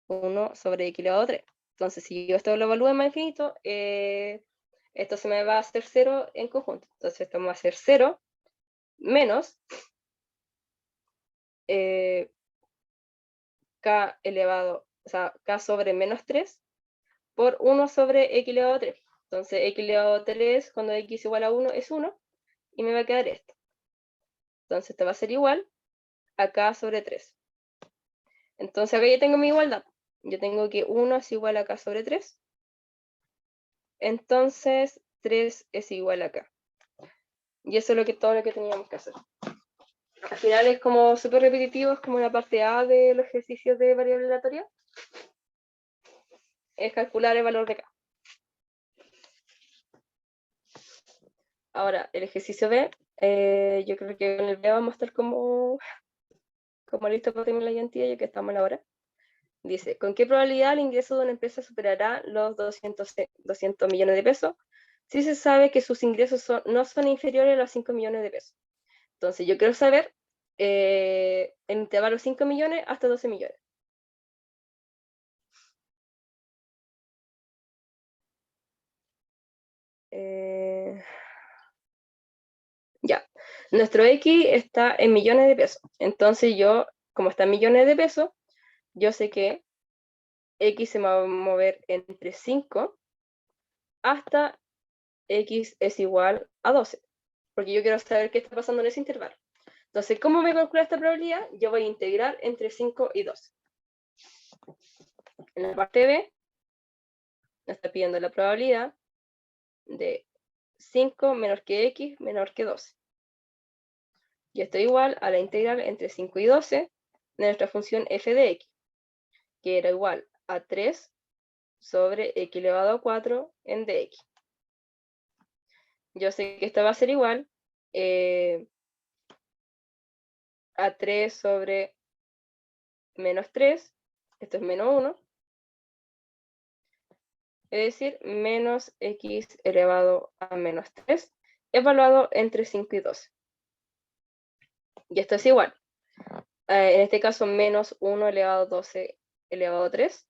1 sobre x elevado a 3. Entonces, si yo esto lo evalúo en más infinito, esto se me va a hacer 0 en conjunto. Entonces, esto va a ser 0 menos k elevado, o sea, k sobre menos 3 por 1 sobre x elevado a 3. Entonces, x elevado a 3, cuando x igual a 1, es 1, y me va a quedar esto. Entonces, esto va a ser igual a k sobre 3. Entonces, acá ya tengo mi igualdad. Yo tengo que 1 es igual a k sobre 3. Entonces, 3 es igual a k. Y eso es todo lo que teníamos que hacer. Al final es como súper repetitivo, es como la parte A de los ejercicios de variable aleatoria. Es calcular el valor de k. Ahora, el ejercicio B, yo creo que en el B vamos a estar como listo para terminar la llantilla, ya que estamos en la hora. Dice, ¿con qué probabilidad el ingreso de una empresa superará los 200 millones de pesos si se sabe que sus ingresos no son inferiores a los 5 millones de pesos? Entonces, yo quiero saber en intervalo 5 millones hasta 12 millones. Ya, nuestro X está en millones de pesos. Entonces yo, como está en millones de pesos, yo sé que X se va a mover entre 5 hasta X es igual a 12. Porque yo quiero saber qué está pasando en ese intervalo. Entonces, ¿cómo me calcula esta probabilidad? Yo voy a integrar entre 5 y 12. En la parte B, nos está pidiendo la probabilidad de 5 menor que X menor que 12. Y esto es igual a la integral entre 5 y 12 de nuestra función f de x, que era igual a 3 sobre x elevado a 4 en dx. Yo sé que esto va a ser igual a 3 sobre menos 3, esto es menos 1, es decir, menos x elevado a menos 3, evaluado entre 5 y 12. Y esto es igual. En este caso, menos 1 elevado a 12 elevado a 3,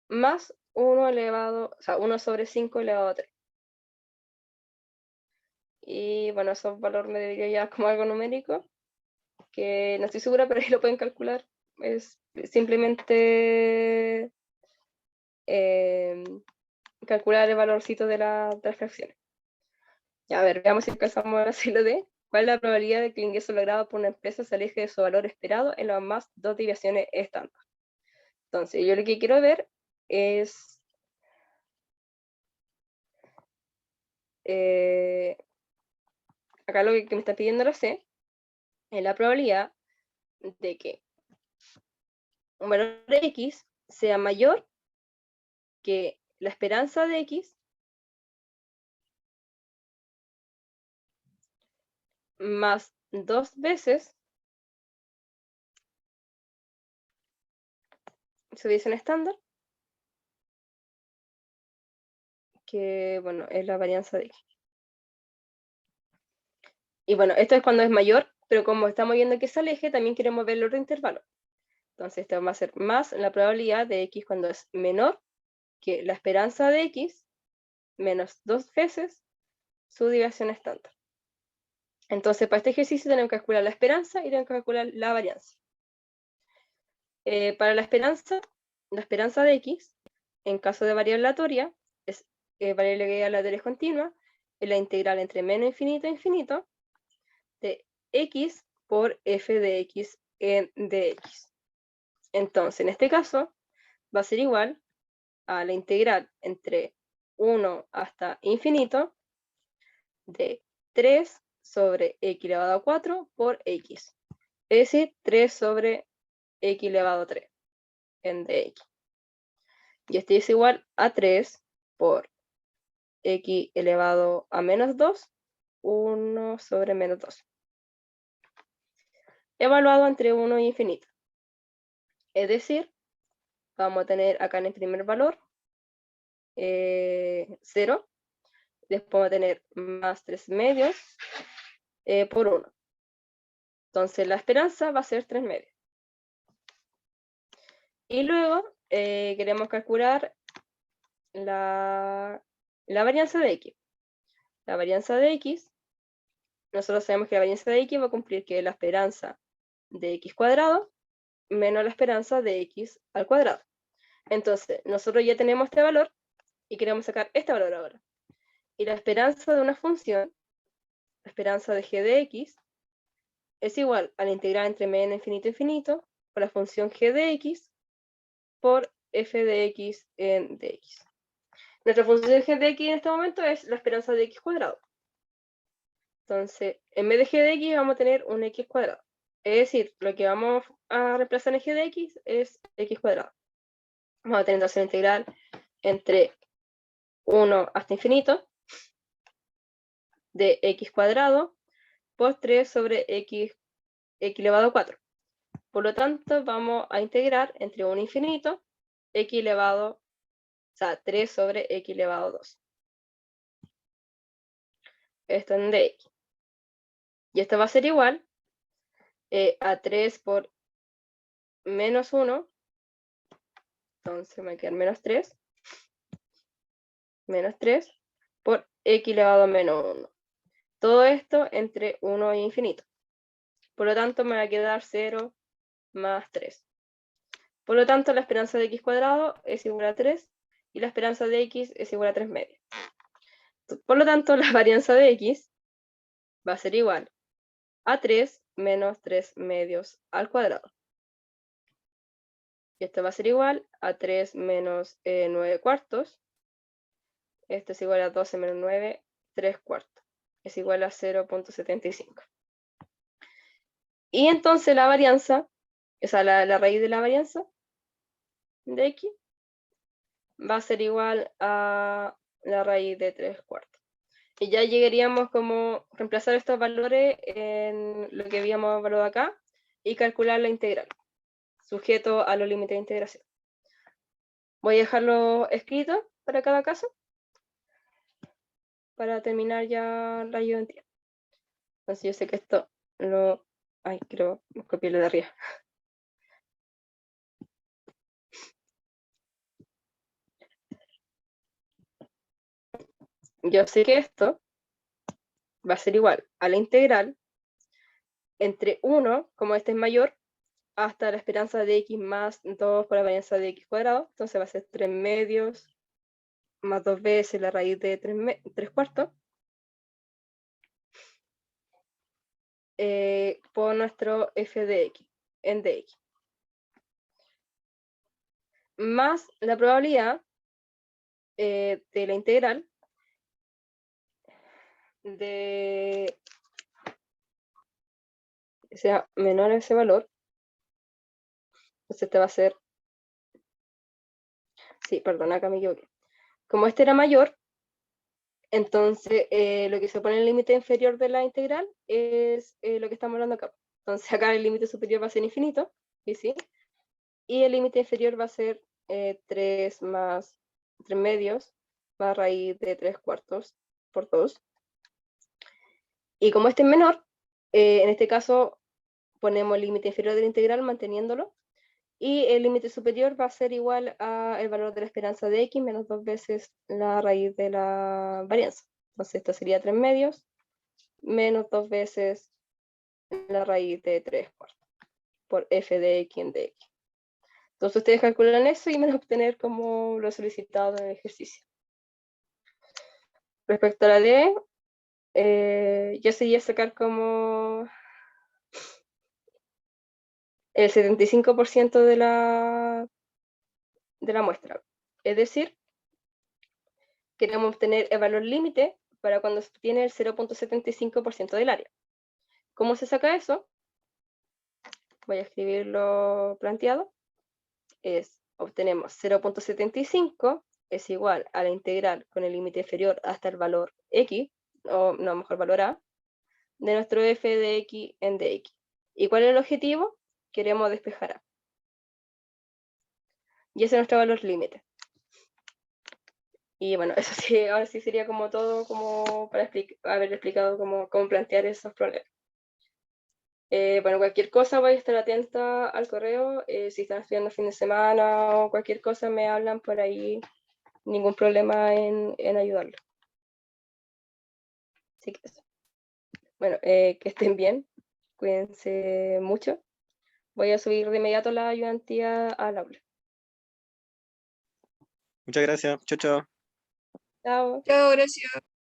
más 1 elevado, o sea, 1 sobre 5 elevado a 3. Y bueno, esos valores me debería ya como algo numérico, que no estoy segura, pero ahí lo pueden calcular. Es simplemente calcular el valorcito de las fracciones. Ya, a ver, veamos si alcanzamos a hacerlo de. ¿Cuál es la probabilidad de que el ingreso logrado por una empresa se aleje de su valor esperado en las más dos desviaciones estándar? Entonces, yo lo que quiero ver es acá lo que me está pidiendo la C es la probabilidad de que un valor de X sea mayor que la esperanza de X más 2 veces su desviación estándar, que bueno, es la varianza de X. Y bueno, esto es cuando es mayor, pero como estamos viendo que se aleje, también queremos ver el otro intervalo. Entonces esto va a ser más la probabilidad de x cuando es menor que la esperanza de x menos 2 veces su desviación estándar. Entonces para este ejercicio tenemos que calcular la esperanza y tenemos que calcular la varianza. Para la esperanza de x, en caso de variable aleatoria, es variable aleatoria es continua, es la integral entre menos infinito e infinito de x por f de x en dx. Entonces, en este caso, va a ser igual a la integral entre 1 hasta infinito de 3 sobre x elevado a 4 por x. Es decir, 3 sobre x elevado a 3 en dx. Y este es igual a 3 por x elevado a menos 2, 1 sobre menos 2. Evaluado entre 1 y infinito. Es decir, vamos a tener acá en el primer valor 0. Después vamos a tener más 3 medios por 1. Entonces la esperanza va a ser 3 medios. Y luego queremos calcular la varianza de x. La varianza de x, nosotros sabemos que la varianza de x va a cumplir que la esperanza de x cuadrado menos la esperanza de x al cuadrado. Entonces, nosotros ya tenemos este valor y queremos sacar este valor ahora. Y la esperanza de una función, la esperanza de g de x, es igual a la integral entre menos infinito e infinito por la función g de x por f de x en dx. Nuestra función g de x en este momento es la esperanza de x cuadrado. Entonces, en vez de g de x vamos a tener un x cuadrado. Es decir, lo que vamos a reemplazar en g de x es x cuadrado. Vamos a tener entonces la integral entre 1 hasta infinito de x cuadrado por 3 sobre x elevado a 4. Por lo tanto, vamos a integrar entre 1 e infinito x elevado, o sea, 3 sobre x elevado a 2. Esto en dx. Y esto va a ser igual a 3 por menos 1. Entonces me va a quedar menos 3 por x elevado a menos 1. Todo esto entre 1 e infinito. Por lo tanto, me va a quedar 0 más 3. Por lo tanto, la esperanza de x cuadrado es igual a 3 y la esperanza de x es igual a 3 medios. Por lo tanto, la varianza de x va a ser igual a 3 menos 3 medios al cuadrado. Y esto va a ser igual a 3 menos 9 cuartos. Esto es igual a 12 menos 9, 3 cuartos. Es igual a 0.75. Y entonces la varianza, o sea, la raíz de la varianza de x va a ser igual a la raíz de 3 cuartos. Y ya llegaríamos como reemplazar estos valores en lo que habíamos evaluado acá y calcular la integral, sujeto a los límites de integración. Voy a dejarlo escrito para cada caso, para terminar ya la ayudantía. Entonces yo sé que esto lo... Ay, creo que copié lo de arriba. Yo sé que esto va a ser igual a la integral entre 1, como este es mayor, hasta la esperanza de x más 2 por la varianza de x cuadrado. Entonces va a ser 3 medios más 2 veces la raíz de 3 cuartos. Por nuestro f de x, en dx. Más la probabilidad de la integral de que sea menor a ese valor. Entonces este va a ser... Sí, perdón, acá me equivoqué. Como este era mayor, entonces lo que se pone en el límite inferior de la integral es lo que estamos hablando acá. Entonces acá el límite superior va a ser infinito, ¿sí? Y el límite inferior va a ser 3 más 3 medios más raíz de 3 cuartos por 2. Y como este es menor, en este caso ponemos el límite inferior de la integral manteniéndolo Y el límite superior va a ser igual al valor de la esperanza de x menos 2 veces la raíz de la varianza. Entonces esto sería 3 medios menos 2 veces la raíz de 3 cuartos por f de x en dx. Entonces ustedes calculan eso y van a obtener como lo solicitado en el ejercicio. Respecto a la D, yo sería sacar como el 75% de la muestra. Es decir, queremos obtener el valor límite para cuando se obtiene el 0.75% del área. ¿Cómo se saca eso? Voy a escribirlo planteado. Obtenemos 0.75 es igual a la integral con el límite inferior hasta el valor x, o no, mejor valor a, de nuestro f de x en dx. ¿Y cuál es el objetivo? Queremos despejar a. Y ese es nuestro valor límite. Y bueno, eso sí, ahora sí sería como todo, como para haber explicado cómo plantear esos problemas. Bueno, cualquier cosa voy a estar atenta al correo. Si están estudiando fin de semana o cualquier cosa me hablan por ahí. Ningún problema en ayudarlo. Así que eso. Bueno, que estén bien. Cuídense mucho. Voy a subir de inmediato la ayudantía al aula. Muchas gracias. Chao, chao. Chao. Chao, gracias.